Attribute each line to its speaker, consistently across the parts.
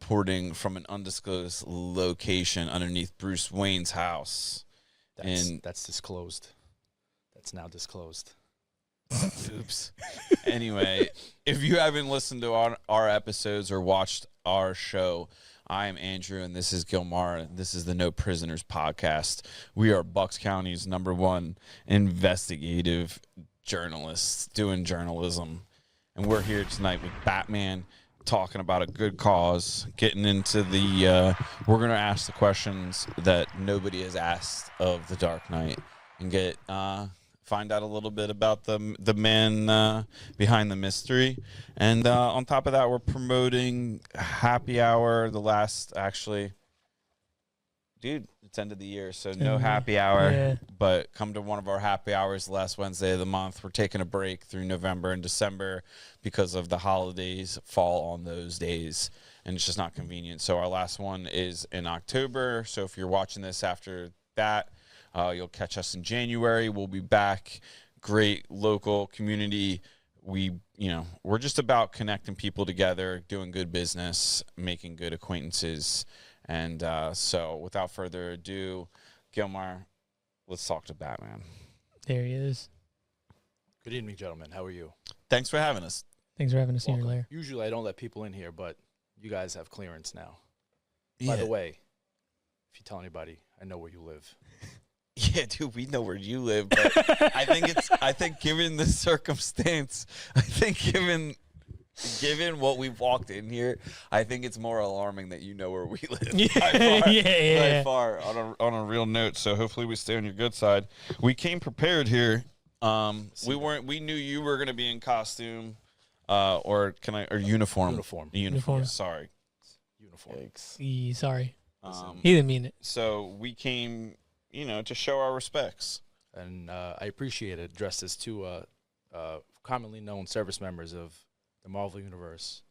Speaker 1: reporting from an undisclosed location underneath Bruce Wayne's house.
Speaker 2: That's disclosed. That's now disclosed.
Speaker 1: Oops. Anyway, if you haven't listened to our episodes or watched our show, I am Andrew, and this is Gilmar. This is the No Prisoners podcast. We are Bucks County's #1 investigative journalists doing journalism. And we're here tonight with Batman, talking about a good cause, getting into the we're going to ask the questions that nobody has asked of the Dark Knight and get find out a little bit about the man behind the mystery. And on top of that, we're promoting happy hour, the last, actually, dude, it's end of the year, so no happy hour, but come to one of our happy hours the last Wednesday of the month. We're taking a break through November and December because of the holidays fall on those days, and it's just not convenient. So our last one is in October, so if you're watching this after that, you'll catch us in January. We'll be back. Great local community. We're just about connecting people together, doing good business, making good acquaintances. And so without further ado, Gilmar, let's talk to Batman.
Speaker 3: There he is.
Speaker 2: Good evening, gentlemen. How are you?
Speaker 1: Thanks for having us.
Speaker 3: Thanks for having us in your
Speaker 2: Welcome.
Speaker 3: lair.
Speaker 2: Usually I don't let people in here, but you guys have clearance now.
Speaker 1: Yeah.
Speaker 2: By the way, if you tell anybody, I know where you live.
Speaker 1: Yeah, dude, we know where you live, but I think given the circumstance, given what we've walked in here, I think it's more alarming that you know where we live. By far, on a real note. So hopefully we stay on your good side. We came prepared here. We knew you were going to be in costume, or uniform.
Speaker 2: Uniform.
Speaker 1: Sorry.
Speaker 2: Uniform.
Speaker 3: Sorry. He didn't mean it.
Speaker 1: So we came, to show our respects.
Speaker 2: And I appreciate it. Dressed as two commonly known service members of the Marvel Universe.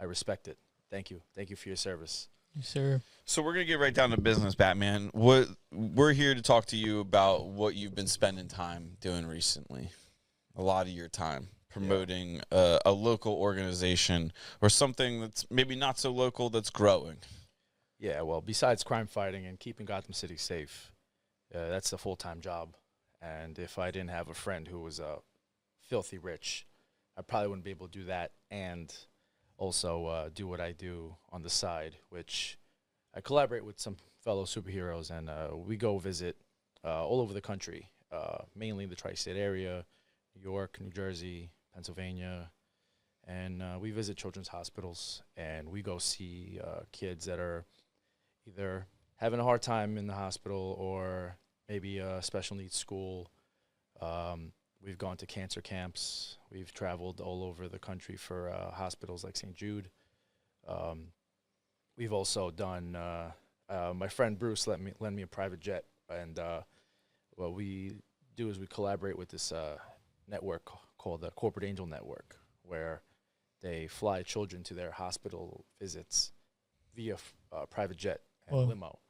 Speaker 2: I respect it. Thank you. Thank you for your service.
Speaker 3: Yes, sir.
Speaker 1: So we're going to get right down to business, Batman. We're here to talk to you about what you've been spending time doing recently. A lot of your time promoting a local organization or something that's maybe not so local that's growing.
Speaker 2: Yeah, well, besides crime fighting and keeping Gotham City safe, that's a full-time job. And if I didn't have a friend who was filthy rich, I probably wouldn't be able to do that and also do what I do on the side, which I collaborate with some fellow superheroes, and we go visit all over the country, mainly the tri-state area, New York, New Jersey, Pennsylvania, and we visit children's hospitals, and we go see kids that are either having a hard time in the hospital or maybe a special needs school. We've gone to cancer camps. We've traveled all over the country for hospitals like St. Jude. We've also done, my friend Bruce lent me a private jet, and what we do is we collaborate with this network called the Corporate Angel Network, where they fly children to their hospital visits via private jet and limo.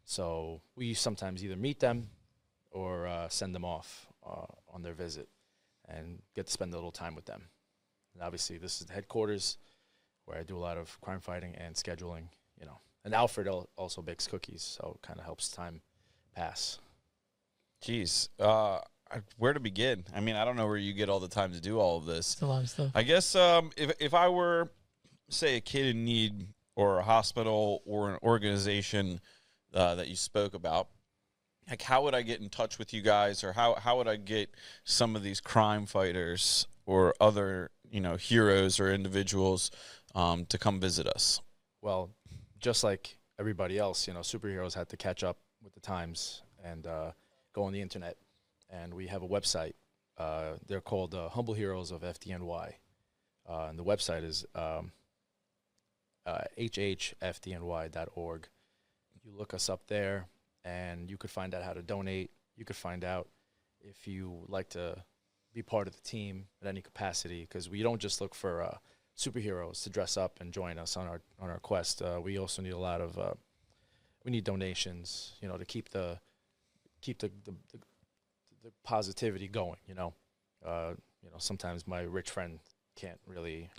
Speaker 2: So we sometimes either meet them or send them off on their visit and get to spend a little time with them. And obviously, this is the headquarters where I do a lot of crime fighting and scheduling, And Alfred also bakes cookies, so it kind of helps time pass.
Speaker 1: Jeez. Where to begin? I mean, I don't know where you get all the time to do all of this.
Speaker 3: It's a lot of stuff.
Speaker 1: I guess if I were, say, a kid in need or a hospital or an organization that you spoke about, like, how would I get in touch with you guys, or how would I get some of these crime fighters or other, heroes or individuals to come visit us?
Speaker 2: Well, just like everybody else, superheroes had to catch up with the times and go on the internet. And we have a website. They're called Humble Heroes of FDNY. And the website is hhfdny.org. You look us up there, and you could find out how to donate. You could find out if you would like to be part of the team at any capacity, because we don't just look for superheroes to dress up and join us on our quest. We also need a lot of we need donations, to keep the positivity going. Sometimes my rich friend can't really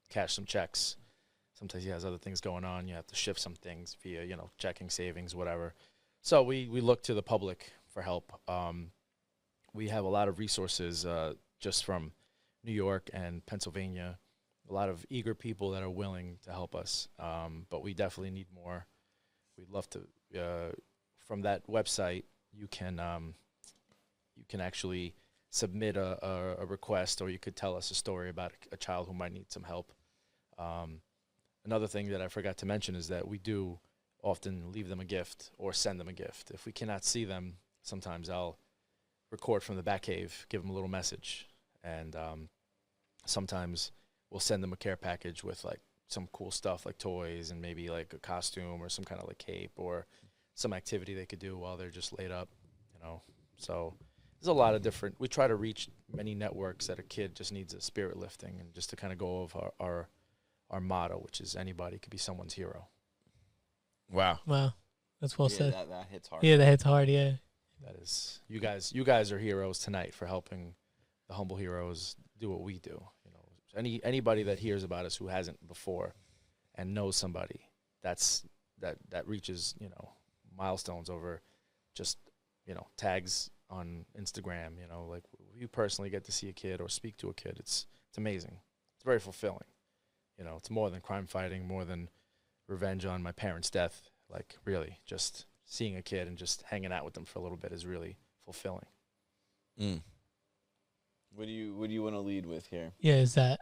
Speaker 2: cash some checks. Sometimes he has other things going on. You have to shift some things via, checking, savings, whatever. So we look to the public for help. We have a lot of resources just from New York and Pennsylvania, a lot of eager people that are willing to help us. But we definitely need more. We'd love to, from that website, you can actually submit a request, or you could tell us a story about a child who might need some help. Another thing that I forgot to mention is that we do often leave them a gift or send them a gift. If we cannot see them, sometimes I'll record from the Batcave, give them a little message, and sometimes we'll send them a care package with like some cool stuff like toys and maybe like a costume or some kind of like cape or some activity they could do while they're just laid up, So there's a lot of different, we try to reach many networks that a kid just needs a spirit lifting, and just to kind of go over our motto, which is anybody could be someone's hero.
Speaker 1: Wow.
Speaker 3: Wow. That's well said.
Speaker 1: That hits hard.
Speaker 3: Yeah, that hits hard, yeah.
Speaker 2: That is, you guys are heroes tonight for helping the humble heroes do what we do. Anybody that hears about us who hasn't before and knows somebody that reaches, milestones over just, tags on Instagram, like you personally get to see a kid or speak to a kid. It's amazing. It's very fulfilling. It's more than crime fighting, more than revenge on my parents' death. Like, really, just seeing a kid and just hanging out with them for a little bit is really fulfilling.
Speaker 1: Mm. What do you want to lead with here?
Speaker 3: Yeah, is that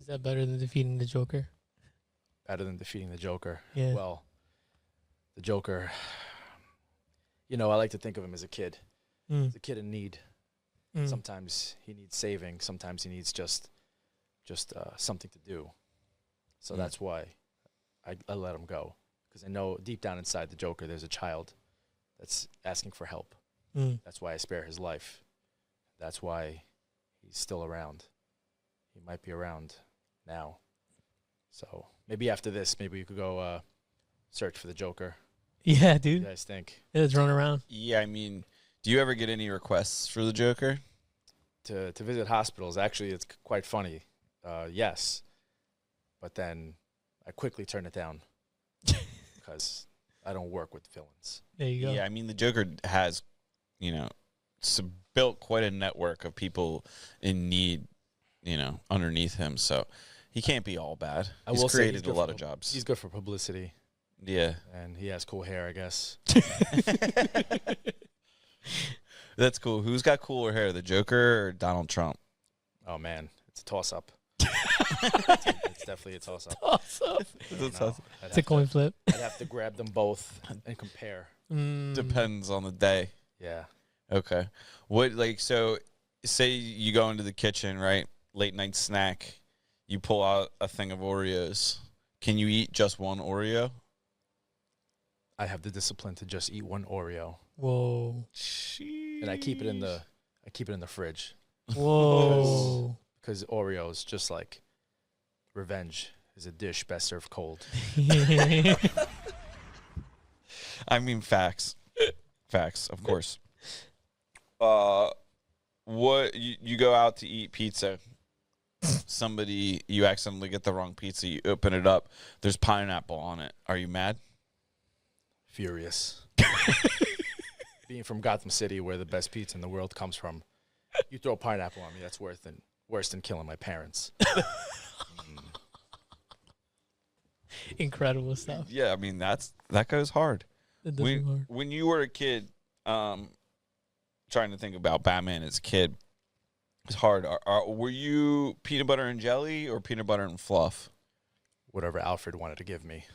Speaker 3: better than defeating the Joker?
Speaker 2: Better than defeating the Joker.
Speaker 3: Yeah.
Speaker 2: Well, the Joker, I like to think of him as a kid. He's a kid in need. Sometimes he needs saving. Sometimes he needs just something to do. So that's why I let him go, because I know deep down inside the Joker there's a child that's asking for help. That's why I spare his life. That's why he's still around. He might be around now. So maybe after this, maybe you could go search for the Joker.
Speaker 3: Yeah,
Speaker 2: What do
Speaker 3: dude.
Speaker 2: you guys think?
Speaker 3: Yeah, it's running around.
Speaker 1: Yeah, do you ever get any requests for the Joker?
Speaker 2: To visit hospitals, actually, it's quite funny. Yes. But then I quickly turn it down because I don't work with villains.
Speaker 3: There you go.
Speaker 1: Yeah, the Joker has, built quite a network of people in need, underneath him. So he can't be all bad. He's created a lot of jobs.
Speaker 2: He's good for publicity.
Speaker 1: Yeah.
Speaker 2: And he has cool hair, I guess.
Speaker 1: That's cool. Who's got cooler hair, the Joker or Donald Trump?
Speaker 2: Oh, man. It's a toss-up. It's definitely a toss-up.
Speaker 3: It's a coin flip.
Speaker 2: I'd have to grab them both and compare.
Speaker 1: Depends on the day.
Speaker 2: Yeah.
Speaker 1: Okay. So say you go into the kitchen, right? Late night snack. You pull out a thing of Oreos. Can you eat just one Oreo?
Speaker 2: I have the discipline to just eat one Oreo.
Speaker 3: Whoa.
Speaker 1: Sheesh.
Speaker 2: And I keep it in the fridge.
Speaker 3: Whoa.
Speaker 2: Because Oreos, just like revenge, is a dish best served cold.
Speaker 1: Facts. Facts, of course. What you go out to eat pizza. You accidentally get the wrong pizza. You open it up. There's pineapple on it. Are you mad?
Speaker 2: Furious. Being from Gotham City, where the best pizza in the world comes from, you throw pineapple on me, that's worse than killing my parents.
Speaker 3: Incredible stuff.
Speaker 1: Yeah, that goes hard.
Speaker 3: That does go hard.
Speaker 1: When you were a kid, trying to think about Batman as a kid, it's hard. Were you peanut butter and jelly or peanut butter and fluff?
Speaker 2: Whatever Alfred wanted to give me.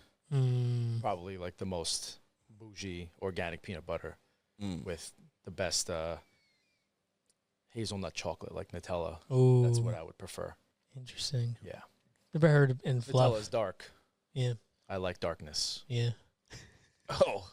Speaker 2: Probably like the most bougie organic peanut butter with the best hazelnut chocolate like Nutella.
Speaker 3: Ooh.
Speaker 2: That's what I would prefer.
Speaker 3: Interesting.
Speaker 2: Yeah.
Speaker 3: Never heard of in fluff.
Speaker 2: Nutella's dark.
Speaker 3: Yeah.
Speaker 2: I like darkness.
Speaker 3: Yeah.
Speaker 1: Oh.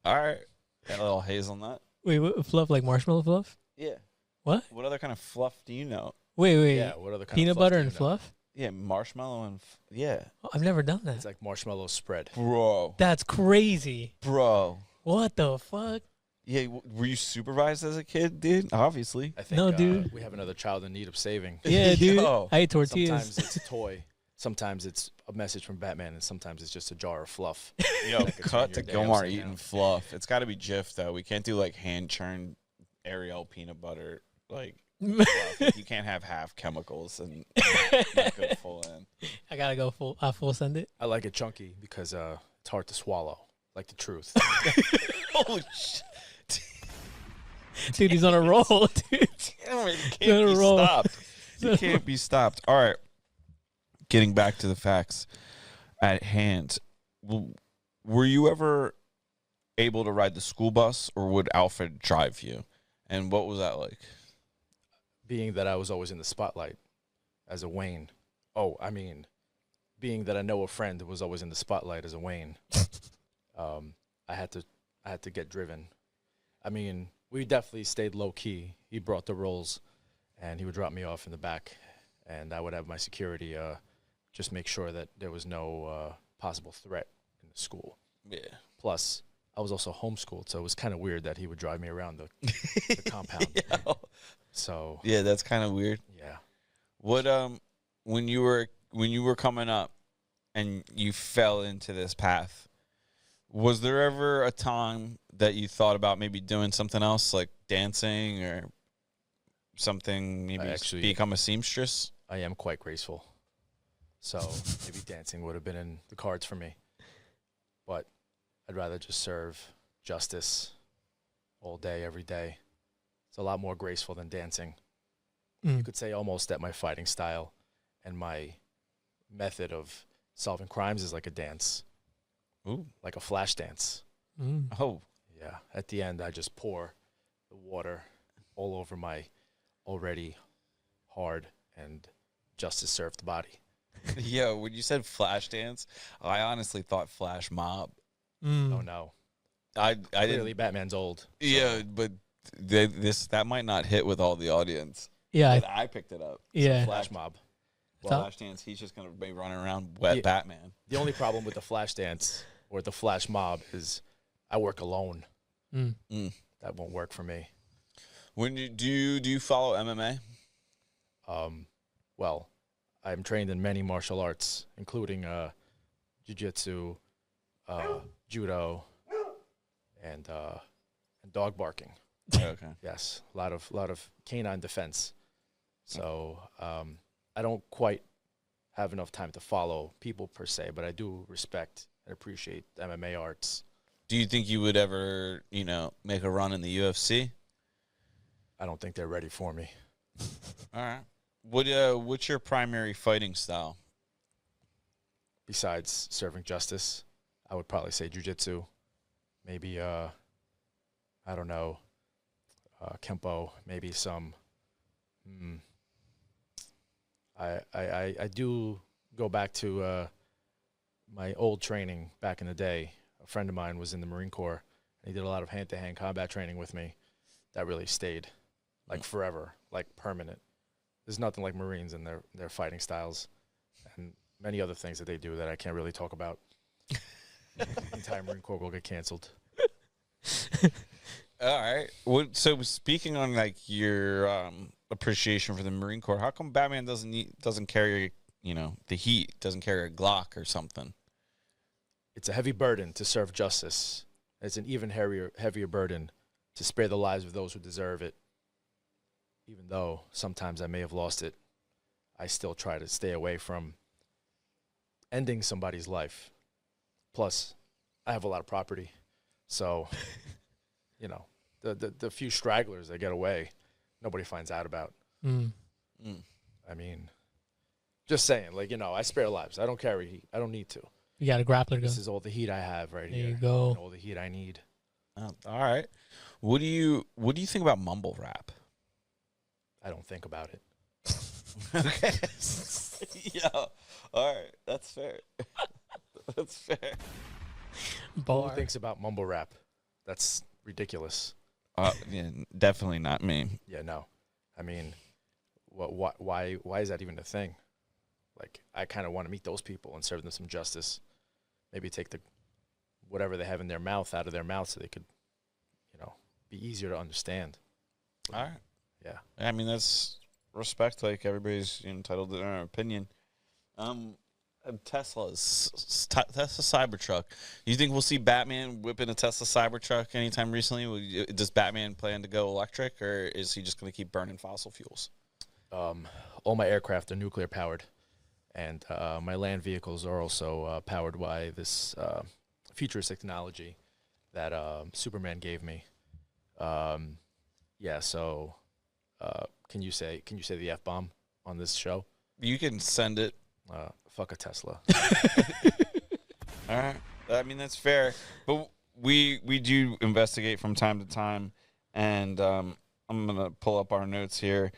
Speaker 1: All right. Got a little hazelnut.
Speaker 3: Wait, what, fluff like marshmallow fluff?
Speaker 1: Yeah.
Speaker 3: What?
Speaker 1: What other kind of fluff do you know?
Speaker 3: Wait.
Speaker 2: Yeah, what other kind
Speaker 3: Peanut
Speaker 2: of fluff
Speaker 3: butter
Speaker 2: do you
Speaker 3: and
Speaker 2: know?
Speaker 3: fluff?
Speaker 1: Yeah, marshmallow and yeah.
Speaker 3: Oh, I've never done that.
Speaker 2: It's like marshmallow spread.
Speaker 1: Bro.
Speaker 3: That's crazy.
Speaker 1: Bro.
Speaker 3: What the fuck?
Speaker 1: Yeah, were you supervised as a kid, dude? Obviously.
Speaker 2: I think
Speaker 3: No, dude.
Speaker 2: we have another child in need of saving.
Speaker 3: Yeah, dude.
Speaker 1: Yo.
Speaker 3: I ate tortillas.
Speaker 2: Sometimes it's a toy. sometimes it's a message from Batman, and sometimes it's just a jar of fluff.
Speaker 1: Yo,
Speaker 2: that could
Speaker 1: cut to
Speaker 2: turn your day
Speaker 1: Gilmar
Speaker 2: upside
Speaker 1: eating
Speaker 2: down.
Speaker 1: fluff. It's got to be Jif though. We can't do like hand churned Ariel peanut butter. Like fluff. You can't have half chemicals and not go full in.
Speaker 3: I gotta go full send it.
Speaker 2: I like it chunky because it's hard to swallow, like the truth.
Speaker 1: Holy shit!
Speaker 3: Dude, he's on a roll, dude.
Speaker 1: Damn it,
Speaker 3: Let
Speaker 1: can't
Speaker 3: it
Speaker 1: be
Speaker 3: roll.
Speaker 1: stopped. You can't be stopped. All right. Getting back to the facts at hand. Were you ever able to ride the school bus, or would Alfred drive you? And what was that like?
Speaker 2: Being that I was always in the spotlight as a Wayne. Oh, I mean, being that I know a friend who was always in the spotlight as a Wayne. I had to get driven. I mean, we definitely stayed low key. He brought the rolls, and he would drop me off in the back, and I would have my security just make sure that there was no possible threat in the school.
Speaker 1: Yeah.
Speaker 2: Plus, I was also homeschooled, so it was kind of weird that he would drive me around the compound.
Speaker 1: Yeah.
Speaker 2: So
Speaker 1: Yeah, that's kind of weird.
Speaker 2: yeah,
Speaker 1: What when you were coming up and you fell into this path, was there ever a time that you thought about maybe doing something else like dancing or something, maybe
Speaker 2: actually-
Speaker 1: become a seamstress?
Speaker 2: I am quite graceful. So maybe dancing would have been in the cards for me. But I'd rather just serve justice all day, every day. It's a lot more graceful than dancing. You could say almost that my fighting style and my method of solving crimes is like a dance,
Speaker 1: Ooh.
Speaker 2: like a flash dance.
Speaker 1: Oh.
Speaker 2: Yeah. At the end, I just pour the water all over my already hard and justice served body.
Speaker 1: Yeah, when you said flash dance, I honestly thought flash mob.
Speaker 2: Oh, no.
Speaker 1: I
Speaker 2: Clearly,
Speaker 1: didn't.
Speaker 2: Batman's old. So
Speaker 1: Yeah, but that might not hit with all the audience.
Speaker 3: Yeah,
Speaker 1: But I picked it up.
Speaker 3: yeah.
Speaker 2: Flash mob.
Speaker 3: Well-
Speaker 1: Flash dance. He's just gonna be running around wet
Speaker 2: Yeah.
Speaker 1: Batman.
Speaker 2: The only problem with the flash dance or the flash mob is I work alone. That won't work for me.
Speaker 1: When you do you follow MMA?
Speaker 2: Well, I'm trained in many martial arts, including jiu-jitsu, judo, and dog barking.
Speaker 1: Okay.
Speaker 2: Yes, a lot of canine defense. So I don't quite have enough time to follow people per se, but I do respect and appreciate MMA arts.
Speaker 1: Do you think you would ever, make a run in the UFC?
Speaker 2: I don't think they're ready for me.
Speaker 1: All right. What's your primary fighting style?
Speaker 2: Besides serving justice, I would probably say jiu-jitsu, maybe I don't know, kempo, maybe some. I do go back to my old training back in the day. A friend of mine was in the Marine Corps, and he did a lot of hand-to-hand combat training with me. That really stayed, like forever, like permanent. There's nothing like Marines and their fighting styles, and many other things that they do that I can't really talk about. The entire Marine Corps will get canceled.
Speaker 1: All right. So speaking on like your appreciation for the Marine Corps, how come Batman doesn't carry the heat, doesn't carry a Glock or something?
Speaker 2: It's a heavy burden to serve justice. It's an even heavier burden to spare the lives of those who deserve it. Even though sometimes I may have lost it, I still try to stay away from ending somebody's life. Plus, I have a lot of property. So, the few stragglers that get away, nobody finds out about. I mean, just saying, I spare lives. I don't carry heat. I don't need to.
Speaker 3: You got a grappler
Speaker 2: This
Speaker 3: gun.
Speaker 2: is all the heat I have right
Speaker 3: There
Speaker 2: here.
Speaker 3: you go.
Speaker 2: And all the heat I need.
Speaker 1: Oh, all right. What do you think about mumble rap?
Speaker 2: I don't think about it.
Speaker 1: Okay. Yeah. All right. That's fair. That's fair.
Speaker 2: Who
Speaker 3: Bar.
Speaker 2: thinks about mumble rap? That's ridiculous.
Speaker 1: Yeah, definitely not me.
Speaker 2: Yeah, no. I mean, why is that even a thing? Like, I kind of want to meet those people and serve them some justice. Maybe take whatever they have in their mouth out of their mouth so they could, be easier to understand.
Speaker 1: All right.
Speaker 2: Yeah.
Speaker 1: I mean, that's respect. Like, everybody's entitled to their own opinion. Tesla Cybertruck. You think we'll see Batman whipping a Tesla Cybertruck anytime recently? Does Batman plan to go electric, or is he just going to keep burning fossil fuels?
Speaker 2: All my aircraft are nuclear powered, and my land vehicles are also powered by this futuristic technology that Superman gave me. Yeah. So, can you say the F-bomb on this show?
Speaker 1: You can send it.
Speaker 2: Fuck a Tesla.
Speaker 1: All right. I mean, that's fair. But we do investigate from time to time. And I'm going to pull up our notes here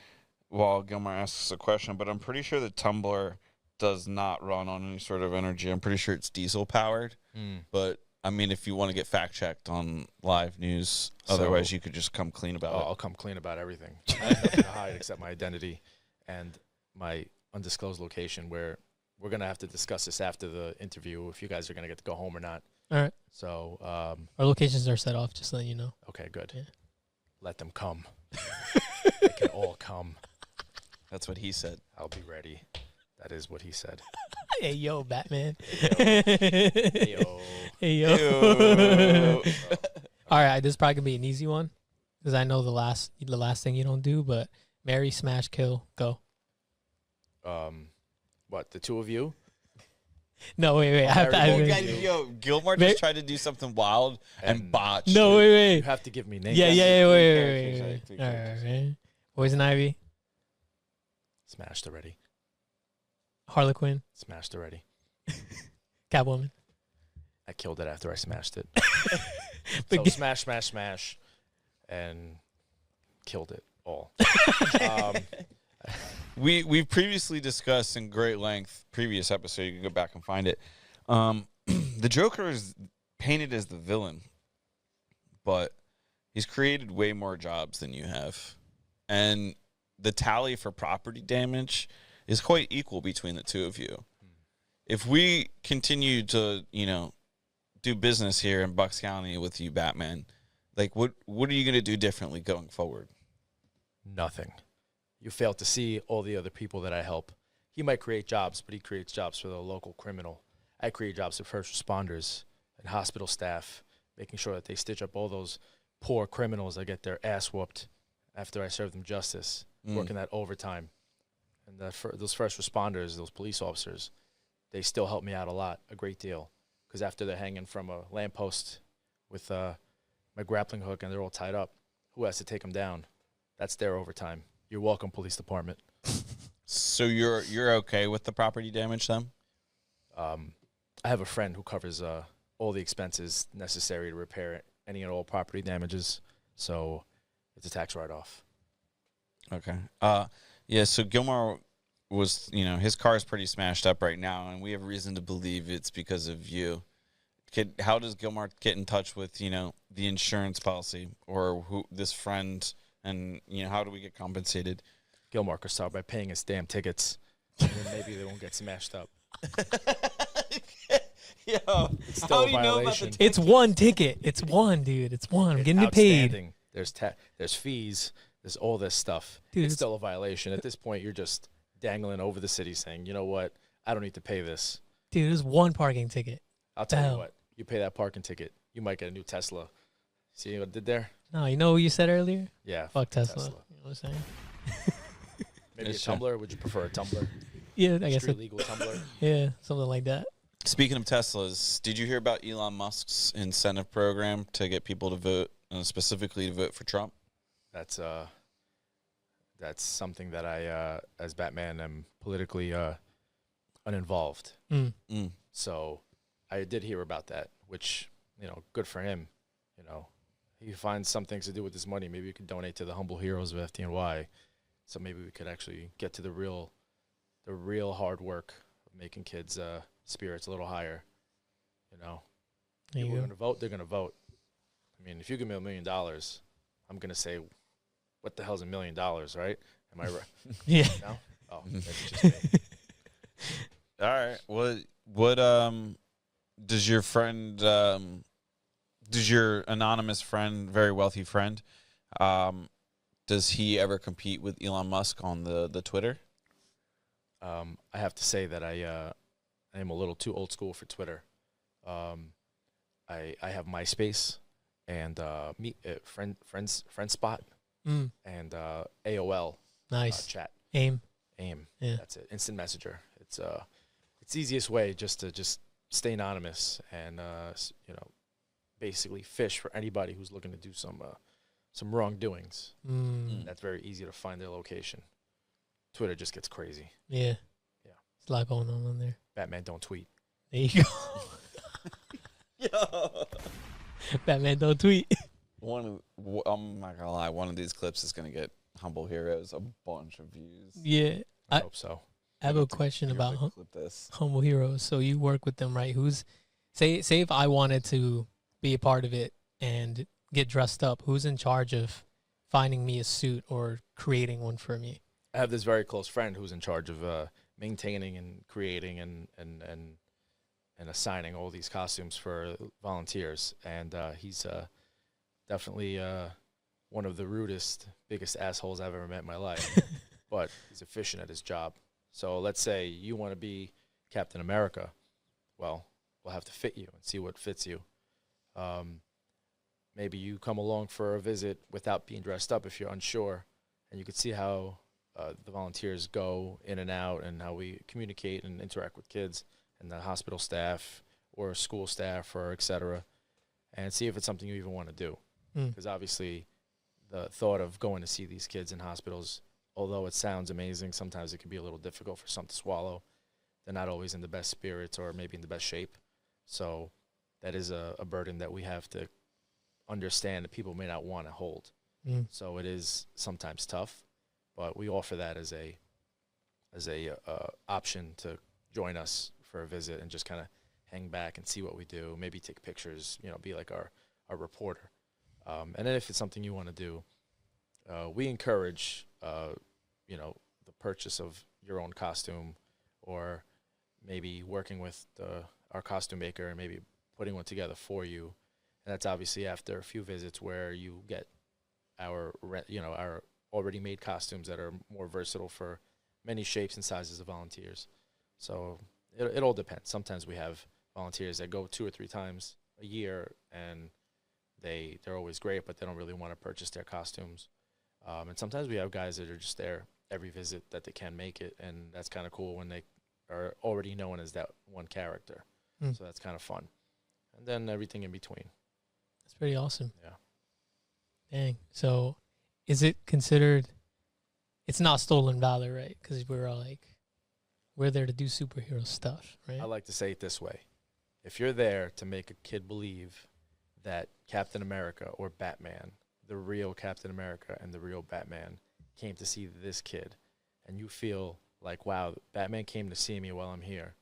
Speaker 1: while Gilmar asks a question. But I'm pretty sure the Tumblr does not run on any sort of energy. I'm pretty sure it's diesel powered. But, I mean, if you want to get fact-checked on live news, otherwise you could just come clean about it.
Speaker 2: I'll come clean about everything. I have nothing to hide except my identity and my undisclosed location, where we're going to have to discuss this after the interview if you guys are going to get to go home or not.
Speaker 3: All right.
Speaker 2: So
Speaker 3: our locations are set off, just letting you know.
Speaker 2: Okay, good.
Speaker 3: Yeah.
Speaker 2: Let them come. They can all come.
Speaker 1: That's what he said.
Speaker 2: I'll be ready. That is what he said.
Speaker 3: Hey, yo, Batman.
Speaker 2: Hey, yo.
Speaker 3: Hey, yo. All right, this is probably going to be an easy one because I know the last thing you don't do, but marry, smash, kill, go.
Speaker 2: What, the two of you?
Speaker 3: No, wait.
Speaker 1: Yo, Gilmar just tried to do something wild and botched.
Speaker 3: No, wait.
Speaker 2: You have to give me names.
Speaker 3: Yeah, wait. All right. Poison Ivy.
Speaker 2: Smashed already.
Speaker 3: Harlequin.
Speaker 2: Smashed already.
Speaker 3: Catwoman.
Speaker 2: I killed it after I smashed it.
Speaker 3: But
Speaker 2: So smash, and killed it all.
Speaker 1: We've previously discussed in great length, previous episode, you can go back and find it. The Joker is painted as the villain, but he's created way more jobs than you have. And the tally for property damage is quite equal between the two of you. If we continue to, do business here in Bucks County with you, Batman, like what are you going to do differently going forward?
Speaker 2: Nothing. You fail to see all the other people that I help. He might create jobs, but he creates jobs for the local criminal. I create jobs for first responders and hospital staff, making sure that they stitch up all those poor criminals that get their ass whooped after I serve them justice, working that overtime. And those first responders, those police officers, they still help me out a great deal. Because after they're hanging from a lamppost with my grappling hook and they're all tied up, who has to take them down? That's their overtime. You're welcome, police department.
Speaker 1: So you're okay with the property damage then?
Speaker 2: I have a friend who covers all the expenses necessary to repair any and all property damages, so it's a tax write-off.
Speaker 1: Okay. Yeah, so Gilmar was, his car is pretty smashed up right now, and we have reason to believe it's because of you. How does Gilmar get in touch with, the insurance policy or this friend, and, how do we get compensated?
Speaker 2: Gilmar could start by paying his damn tickets, and then maybe they won't get smashed up.
Speaker 1: Yo,
Speaker 2: It's still a violation.
Speaker 3: It's one ticket. It's one, dude. It's one. I'm getting it paid.
Speaker 2: There's fees. There's all this stuff.
Speaker 3: Dude,
Speaker 2: it's still a violation. At this point, you're just dangling over the city saying, you know what? I don't need to pay this.
Speaker 3: Dude, there's one parking ticket.
Speaker 2: I'll tell you what. You pay that parking ticket, you might get a new Tesla. See what I did there?
Speaker 3: No, you know what you said earlier?
Speaker 2: Yeah.
Speaker 3: Fuck Tesla. You know what I'm saying?
Speaker 2: Maybe a Tumbler? Would you prefer a Tumbler?
Speaker 3: Yeah, I guess.
Speaker 2: Street legal Tumbler?
Speaker 3: Yeah, something like that.
Speaker 1: Speaking of Teslas, did you hear about Elon Musk's incentive program to get people to vote, specifically to vote for Trump?
Speaker 2: That's something that I, as Batman, am politically uninvolved. So I did hear about that, which, good for him. He finds some things to do with his money. Maybe we could donate to the humble heroes of FDNY. So maybe we could actually get to the real hard work of making kids' spirits a little higher. People are going to vote. They're going to vote. I mean, if you give me $1 million, I'm going to say, what the hell's $1 million, right? Am I right?
Speaker 3: Yeah.
Speaker 2: No? Oh, that's just me.
Speaker 1: All right. What does your friend, does your anonymous friend, very wealthy friend, does he ever compete with Elon Musk on the Twitter?
Speaker 2: I have to say that I I'm a little too old school for Twitter. I have MySpace and friend spot
Speaker 3: Mm,
Speaker 2: and AOL
Speaker 3: nice.
Speaker 2: chat.
Speaker 3: AIM.
Speaker 2: AIM.
Speaker 3: Yeah.
Speaker 2: That's it. Instant Messenger. It's the easiest way just to stay anonymous and basically fish for anybody who's looking to do some wrongdoings.
Speaker 3: Mm,
Speaker 2: That's very easy to find their location. Twitter just gets crazy.
Speaker 3: yeah.
Speaker 2: Yeah.
Speaker 3: There's a lot going on there.
Speaker 2: Batman don't tweet.
Speaker 3: There you go.
Speaker 1: Yo.
Speaker 3: Batman don't tweet.
Speaker 1: I'm not gonna lie. One of these clips is gonna get Humble Heroes a bunch of views.
Speaker 3: Yeah.
Speaker 2: I
Speaker 3: I-
Speaker 2: hope so.
Speaker 3: I have a question
Speaker 1: You're
Speaker 3: about
Speaker 1: gonna clip this.
Speaker 3: Humble Heroes. So you work with them, right? Say if I wanted to be a part of it and get dressed up, who's in charge of finding me a suit or creating one for me?
Speaker 2: I have this very close friend who's in charge of maintaining and creating and assigning all these costumes for volunteers, and he's definitely one of the rudest, biggest assholes I've ever met in my life. But he's efficient at his job. So let's say you want to be Captain America. Well, we'll have to fit you and see what fits you. Maybe you come along for a visit without being dressed up if you're unsure, and you could see how the volunteers go in and out and how we communicate and interact with kids and the hospital staff or school staff or et cetera, and see if it's something you even want to do.
Speaker 3: Mm.
Speaker 2: Because obviously the thought of going to see these kids in hospitals, although it sounds amazing, sometimes it can be a little difficult for some to swallow. They're not always in the best spirits or maybe in the best shape. So that is a burden that we have to understand that people may not want to hold.
Speaker 3: Mm.
Speaker 2: So it is sometimes tough, but we offer that as a option to join us for a visit and just kind of hang back and see what we do, maybe take pictures, be like our reporter. And then if it's something you want to do, we encourage, the purchase of your own costume or maybe working with our costume maker and maybe putting one together for you. And that's obviously after a few visits where you get our already made costumes that are more versatile for many shapes and sizes of volunteers. So it all depends. Sometimes we have volunteers that go 2 or 3 times a year and they're always great, but they don't really want to purchase their costumes. And sometimes we have guys that are just there every visit that they can make it, and that's kind of cool when they are already known as that one character.
Speaker 3: Mm.
Speaker 2: So that's kind of fun. And then everything in between.
Speaker 3: That's pretty awesome.
Speaker 2: Yeah.
Speaker 3: Dang. So is it considered, it's not stolen valor, right? Because we're there to do superhero stuff, right?
Speaker 2: I like to say it this way. If you're there to make a kid believe that Captain America or Batman, the real Captain America and the real Batman, came to see this kid, and you feel like, wow, Batman came to see me while I'm here,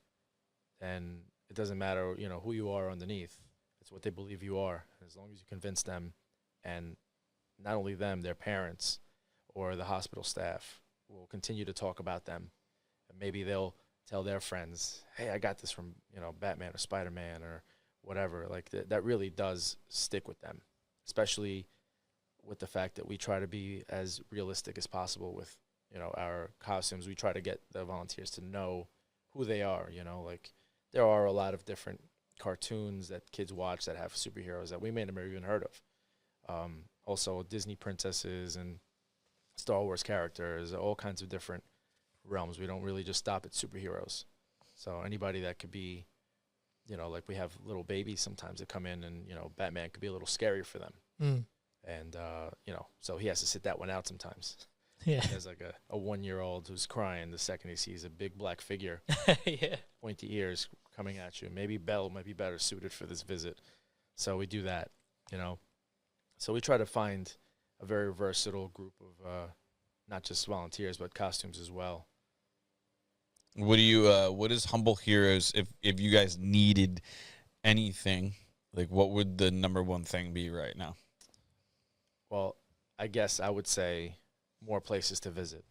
Speaker 2: then it doesn't matter, who you are underneath. It's what they believe you are. And as long as you convince them, and not only them, their parents or the hospital staff will continue to talk about them. And maybe they'll tell their friends, hey, I got this from, Batman or Spider-Man or whatever. Like that really does stick with them, especially with the fact that we try to be as realistic as possible with, our costumes. We try to get the volunteers to know who they are, like there are a lot of different cartoons that kids watch that have superheroes that we may never even heard of. Also Disney princesses and Star Wars characters, all kinds of different realms. We don't really just stop at superheroes. So anybody that could be, like we have little babies sometimes that come in and, Batman could be a little scary for them.
Speaker 3: Mm.
Speaker 2: And, so he has to sit that one out sometimes.
Speaker 3: Yeah.
Speaker 2: There's like a 1-year-old who's crying the second he sees a big black figure,
Speaker 3: Yeah.
Speaker 2: pointy ears coming at you. Maybe Belle might be better suited for this visit. So we do that, So we try to find a very versatile group of not just volunteers, but costumes as well.
Speaker 1: What is Humble Heroes, if you guys needed anything, like what would the number one thing be right now?
Speaker 2: Well, I guess I would say more places to visit.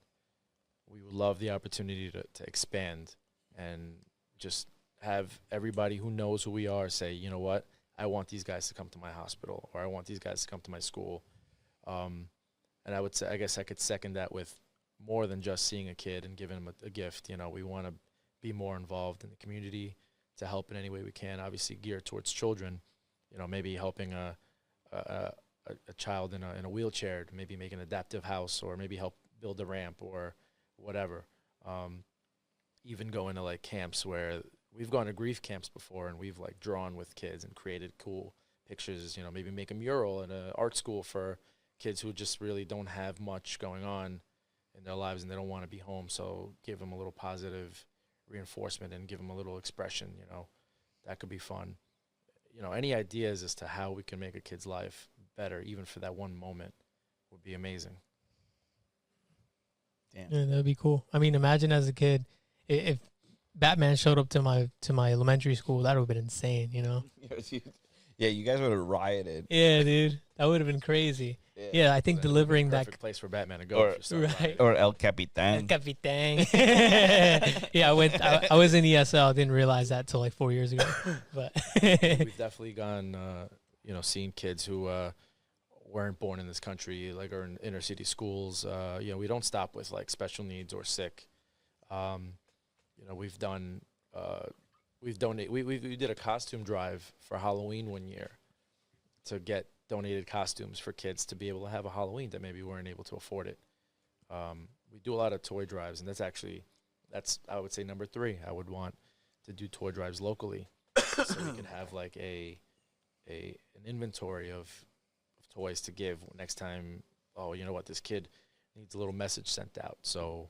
Speaker 2: We would love the opportunity to expand and just have everybody who knows who we are say, you know what, I want these guys to come to my hospital, or I want these guys to come to my school. And I would say, I guess I could second that with more than just seeing a kid and giving him a gift. We want to be more involved in the community, to help in any way we can. Obviously, geared towards children. Maybe helping a child in a wheelchair to maybe make an adaptive house, or maybe help build a ramp or whatever. Even going to like camps where we've gone to grief camps before, and we've like drawn with kids and created cool pictures. Maybe make a mural in an art school for kids who just really don't have much going on in their lives and they don't want to be home. So give them a little positive reinforcement and give them a little expression. That could be fun. Any ideas as to how we can make a kid's life better, even for that one moment, would be amazing.
Speaker 1: Damn.
Speaker 3: Yeah, that'd be cool. I mean, imagine as a kid, if Batman showed up to my elementary school, that would have been insane,
Speaker 1: Yeah, you guys would have rioted.
Speaker 3: Yeah, dude, that would have been crazy. Yeah, I think delivering that
Speaker 2: Perfect place for Batman to go.
Speaker 3: right.
Speaker 1: Or El Capitan.
Speaker 3: El Capitan. Yeah, I was in ESL. I didn't realize that till like 4 years ago. But
Speaker 2: we've definitely gone, seen kids who weren't born in this country, like are in inner city schools. We don't stop with like special needs or sick. We've done. We did a costume drive for Halloween one year to get donated costumes for kids to be able to have a Halloween that maybe weren't able to afford it. We do a lot of toy drives, and that's I would say number 3. I would want to do toy drives locally, so we can have like an inventory of toys to give next time. Oh, you know what, this kid needs a little message sent out, so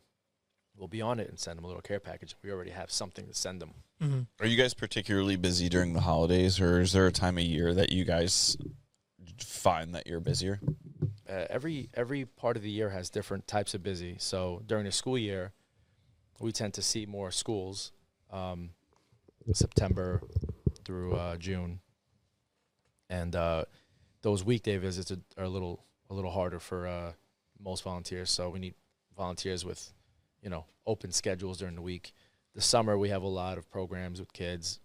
Speaker 2: we'll be on it and send them a little care package. We already have something to send them.
Speaker 3: Mm-hmm.
Speaker 1: Are you guys particularly busy during the holidays, or is there a time of year that you guys find that you're busier?
Speaker 2: Every part of the year has different types of busy. So during the school year, we tend to see more schools, September through June, and those weekday visits are a little harder for most volunteers. So we need volunteers with open schedules during the week. The summer, we have a lot of programs with kids,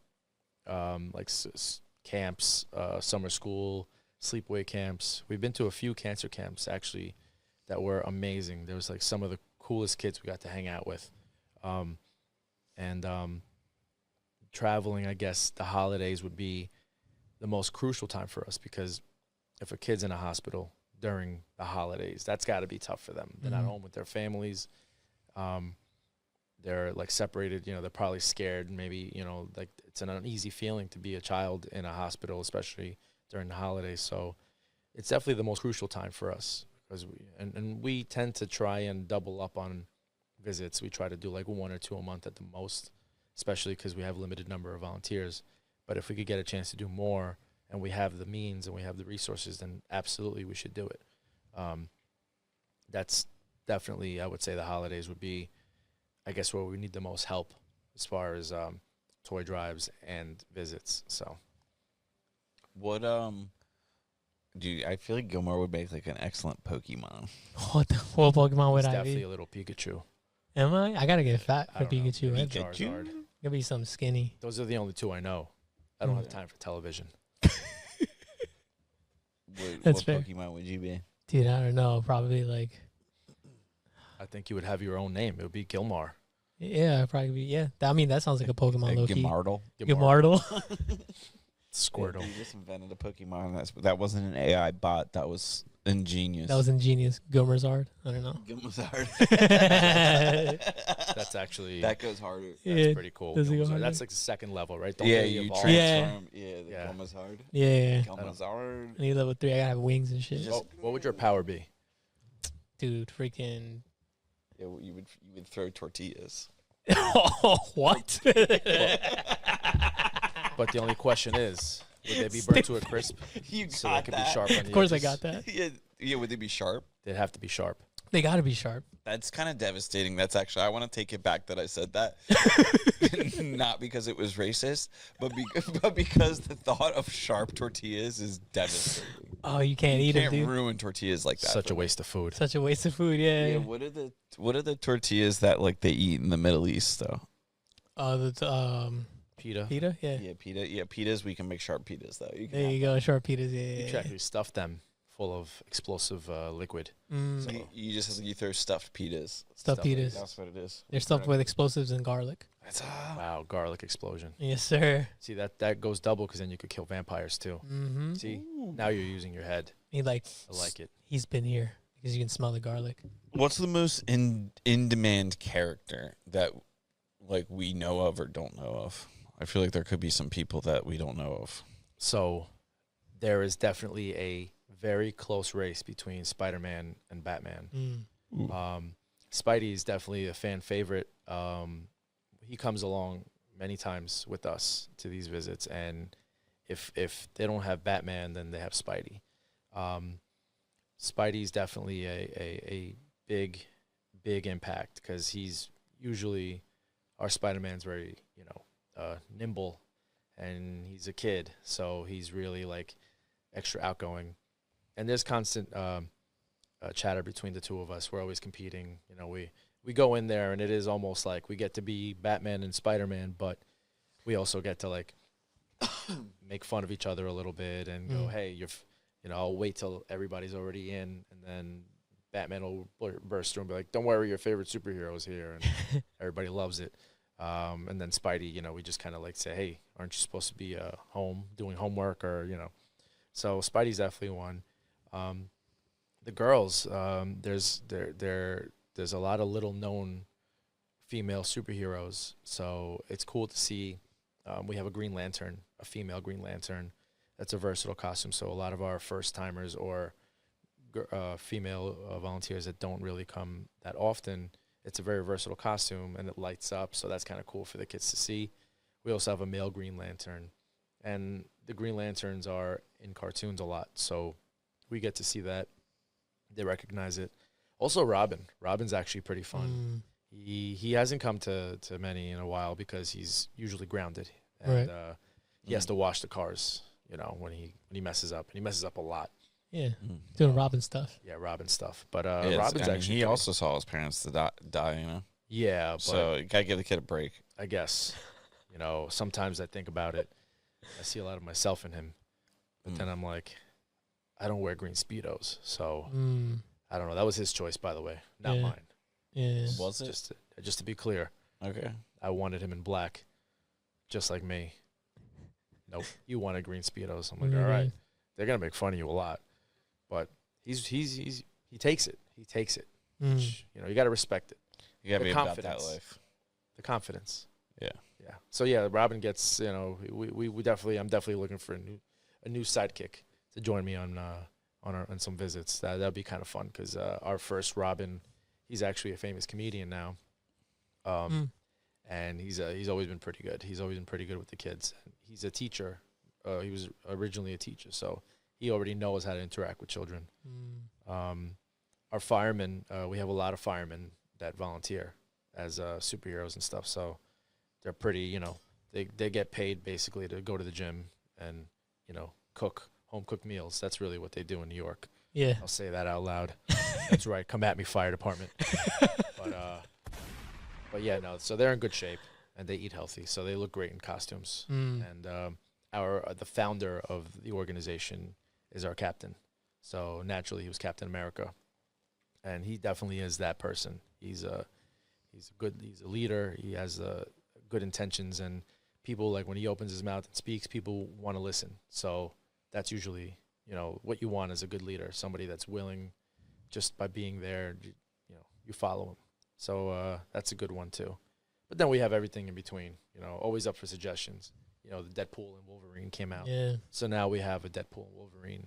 Speaker 2: like camps, summer school, sleepaway camps. We've been to a few cancer camps, actually, that were amazing. There was, like, some of the coolest kids we got to hang out with. Traveling, I guess, the holidays would be the most crucial time for us, because if a kid's in a hospital during the holidays, that's got to be tough for them. They're not home with their families. They're like separated, they're probably scared. Maybe, like it's an uneasy feeling to be a child in a hospital, especially during the holidays. So it's definitely the most crucial time for us, because we tend to try and double up on visits. We try to do like 1 or 2 a month at the most, especially because we have a limited number of volunteers. But if we could get a chance to do more and we have the means and we have the resources, then absolutely we should do it. That's definitely, I would say the holidays would be, I guess, where we need the most help as far as toy drives and visits. So,
Speaker 1: What dude, I feel like Gilmore would make like an excellent Pokemon.
Speaker 3: What Pokemon would
Speaker 2: he's
Speaker 3: I
Speaker 2: definitely
Speaker 3: be?
Speaker 2: a little Pikachu.
Speaker 3: Am I? I gotta get fat
Speaker 2: I
Speaker 3: for
Speaker 2: don't know.
Speaker 3: Pikachu.
Speaker 2: Maybe
Speaker 3: Right?
Speaker 2: Charizard.
Speaker 3: Gonna be some skinny.
Speaker 2: Those are the only 2 I know. I don't have time for television.
Speaker 3: That's
Speaker 1: what
Speaker 3: fair.
Speaker 1: Pokemon would you be?
Speaker 3: Dude, I don't know. Probably like,
Speaker 2: I think you would have your own name. It would be Gilmar.
Speaker 3: yeah, probably be, yeah. I mean, that sounds like a Pokemon, low key.
Speaker 1: Gimardle.
Speaker 3: Gimardle.
Speaker 2: Squirtle.
Speaker 1: You just invented a Pokemon. That wasn't an AI bot. That was ingenious.
Speaker 3: That was ingenious. Gomerzard. I don't know.
Speaker 1: Gilmazard.
Speaker 2: That's actually
Speaker 1: That goes harder.
Speaker 2: that's
Speaker 3: Yeah,
Speaker 2: pretty cool.
Speaker 3: does it go
Speaker 2: Gilmazard.
Speaker 3: harder?
Speaker 2: That's like the second level, right? Don't
Speaker 1: Yeah,
Speaker 2: they
Speaker 1: you
Speaker 2: evolve?
Speaker 1: transform. Yeah, the
Speaker 2: Yeah.
Speaker 1: Gilmazard.
Speaker 3: Yeah.
Speaker 1: Gilmazard.
Speaker 3: I need level 3. I gotta have wings and shit.
Speaker 2: What would your power be?
Speaker 3: Dude, freaking.
Speaker 1: Yeah, well, you would throw tortillas.
Speaker 3: What?
Speaker 2: But the only question is, would they be burnt to a crisp
Speaker 1: You
Speaker 2: so they could be sharp on the
Speaker 3: Of course, I
Speaker 2: edges?
Speaker 3: got that.
Speaker 1: Yeah, would they be sharp?
Speaker 2: They'd have to be sharp.
Speaker 3: They gotta be sharp.
Speaker 1: That's kind of devastating. That's actually, I want to take it back that I said that. Not because it was racist, but because the thought of sharp tortillas is devastating.
Speaker 3: Oh, you can't
Speaker 1: You
Speaker 3: eat them,
Speaker 1: can't
Speaker 3: dude.
Speaker 1: ruin tortillas like that.
Speaker 2: Such
Speaker 1: for
Speaker 2: a
Speaker 1: me.
Speaker 2: waste of food.
Speaker 3: Such a waste of food. Yeah.
Speaker 1: Yeah, what are the tortillas that like they eat in the Middle East though?
Speaker 3: The
Speaker 2: Pita.
Speaker 3: pita. Yeah.
Speaker 1: Yeah, pita. Yeah, pitas. We can make sharp pitas though. You can
Speaker 3: There
Speaker 1: have
Speaker 3: you go. Sharp pitas. Yeah.
Speaker 2: You
Speaker 3: Yeah.
Speaker 2: should actually stuff them full of explosive liquid.
Speaker 3: Mm.
Speaker 1: You just you throw stuffed pitas.
Speaker 3: Stuffed pitas.
Speaker 1: That's what it is.
Speaker 3: They're stuffed with explosives and garlic.
Speaker 1: That's
Speaker 2: Wow, garlic explosion.
Speaker 3: Yes, sir.
Speaker 2: See, that goes double because then you could kill vampires too.
Speaker 3: Mm-hmm.
Speaker 2: See, now you're using your head.
Speaker 3: He like,
Speaker 2: I like it.
Speaker 3: he's been here because you can smell the garlic.
Speaker 1: What's the most in demand character that like we know of or don't know of? I feel like there could be some people that we don't know of.
Speaker 2: So there is definitely a very close race between Spider-Man and Batman.
Speaker 3: Mm.
Speaker 2: Spidey is definitely a fan favorite. He comes along many times with us to these visits, and if they don't have Batman, then they have Spidey. Spidey's definitely a big impact because he's usually our Spider-Man's very nimble, and he's a kid, so he's really like extra outgoing. And there's constant chatter between the two of us. We're always competing. We go in there, and it is almost like we get to be Batman and Spider-Man, but we also get to like make fun of each other a little bit and go, hey, I'll wait till everybody's already in, and then Batman will burst through and be like, don't worry, your favorite superhero is here, and everybody loves it. And then Spidey, we just kind of like say, hey, aren't you supposed to be home doing homework or, So Spidey's definitely one. The girls, there's a lot of little known female superheroes, so it's cool to see. We have a Green Lantern, a female Green Lantern. That's a versatile costume. So a lot of our first timers or female volunteers that don't really come that often, it's a very versatile costume and it lights up. So that's kind of cool for the kids to see. We also have a male Green Lantern, and the Green Lanterns are in cartoons a lot. So we get to see that. They recognize it. Also Robin. Robin's actually pretty fun. He hasn't come to many in a while because he's usually grounded. And he has to wash the cars, when he messes up. And he messes up a lot.
Speaker 3: Yeah, doing Robin stuff.
Speaker 2: Yeah, Robin stuff. But
Speaker 1: Yes,
Speaker 2: Robin's actually
Speaker 1: he also saw his parents die,
Speaker 2: Yeah, but
Speaker 1: so you gotta give the kid a break.
Speaker 2: I guess, sometimes I think about it. I see a lot of myself in him. But then I'm like, I don't wear green Speedos. So I don't know. That was his choice, by the way, not mine.
Speaker 3: Yeah.
Speaker 1: Was it?
Speaker 2: Just to be clear.
Speaker 1: Okay.
Speaker 2: I wanted him in black, just like me. Nope. You wanted green Speedos. I'm like, all right. They're gonna make fun of you a lot, but he takes it. He takes it. Which, you got to respect it.
Speaker 1: You gotta
Speaker 2: The
Speaker 1: be about that
Speaker 2: confidence.
Speaker 1: life.
Speaker 2: The confidence.
Speaker 1: Yeah.
Speaker 2: Yeah. So yeah, Robin gets. We definitely. I'm definitely looking for a new sidekick to join me on some visits. That'd be kind of fun because our first Robin, he's actually a famous comedian now. And he's always been pretty good. He's always been pretty good with the kids. He's a teacher. He was originally a teacher, so he already knows how to interact with children. Our firemen, we have a lot of firemen that volunteer as superheroes and stuff. So they're pretty, they get paid basically to go to the gym and, cook home cooked meals. That's really what they do in New York.
Speaker 3: Yeah.
Speaker 2: I'll say that out loud. That's right. Come at me, fire department. But yeah, no. So they're in good shape and they eat healthy. So they look great in costumes. And the founder of the organization is our captain. So naturally, he was Captain America, and he definitely is that person. He's a leader. He has good intentions, and people, like when he opens his mouth and speaks, people want to listen. So that's usually what you want as a good leader, somebody that's willing, just by being there, you follow him. So that's a good one too. But then we have everything in between. Always up for suggestions. The Deadpool and Wolverine came out.
Speaker 3: Yeah.
Speaker 2: So now we have a Deadpool and Wolverine.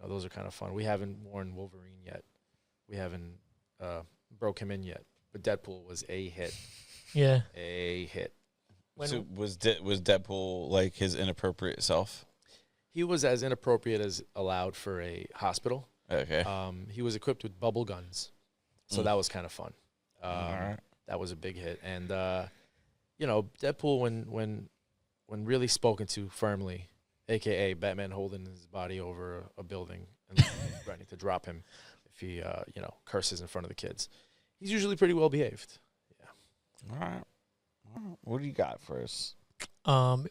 Speaker 2: Those are kind of fun. We haven't worn Wolverine yet. We haven't broke him in yet. But Deadpool was a hit.
Speaker 3: Yeah.
Speaker 2: A hit.
Speaker 1: So was Deadpool like his inappropriate self?
Speaker 2: He was as inappropriate as allowed for a hospital.
Speaker 1: Okay.
Speaker 2: He was equipped with bubble guns. So that was kind of fun.
Speaker 1: All right.
Speaker 2: That was a big hit. And, Deadpool, when really spoken to firmly, a.k.a. Batman holding his body over a building and threatening to drop him if he, curses in front of the kids. He's usually pretty well behaved. Yeah.
Speaker 1: All right. What do you got for us?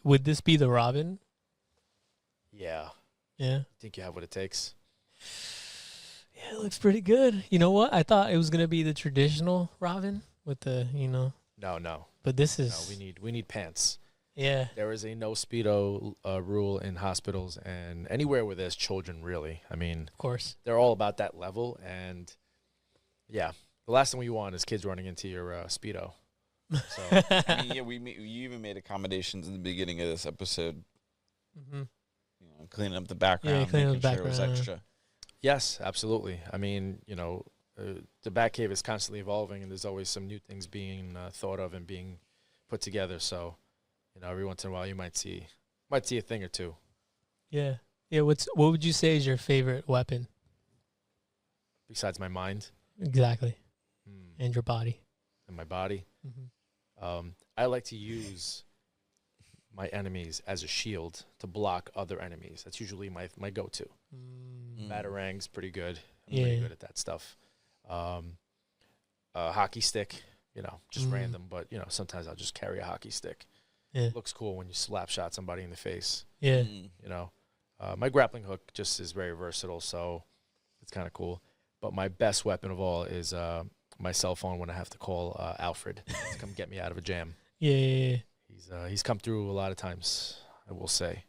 Speaker 3: Would this be the Robin?
Speaker 2: Yeah.
Speaker 3: Yeah.
Speaker 2: Think you have what it takes?
Speaker 3: Yeah, it looks pretty good. You know what? I thought it was gonna be the traditional Robin with the,
Speaker 2: No.
Speaker 3: but this
Speaker 2: No,
Speaker 3: is
Speaker 2: we need pants.
Speaker 3: yeah,
Speaker 2: There is a no speedo rule in hospitals and anywhere where there's children. Really, I mean,
Speaker 3: of course.
Speaker 2: they're all about that level. And yeah, the last thing we want is kids running into your speedo. So
Speaker 1: I mean, yeah, you even made accommodations in the beginning of this episode.
Speaker 3: hmm
Speaker 1: Cleaning up the background,
Speaker 3: cleaning up
Speaker 1: making
Speaker 3: the
Speaker 1: sure it was
Speaker 3: background.
Speaker 1: extra.
Speaker 2: yes, absolutely. I mean, the Batcave is constantly evolving, and there's always some new things being thought of and being put together. So, every once in a while, you might see a thing or two.
Speaker 3: Yeah, yeah. What would you say is your favorite weapon?
Speaker 2: Besides my mind
Speaker 3: Exactly,
Speaker 2: hmm,
Speaker 3: and your body.
Speaker 2: and my body,
Speaker 3: Mm-hmm.
Speaker 2: I like to use my enemies as a shield to block other enemies. That's usually my go-to. Batarang's pretty good. I'm pretty
Speaker 3: Yeah.
Speaker 2: good at that stuff. A hockey stick, just random, but sometimes I'll just carry a hockey stick.
Speaker 3: Yeah,
Speaker 2: Looks cool when you slap shot somebody in the face.
Speaker 3: yeah.
Speaker 2: My grappling hook just is very versatile, so it's kind of cool. But my best weapon of all is my cell phone when I have to call Alfred to come get me out of a jam.
Speaker 3: Yeah.
Speaker 2: He's come through a lot of times, I will say.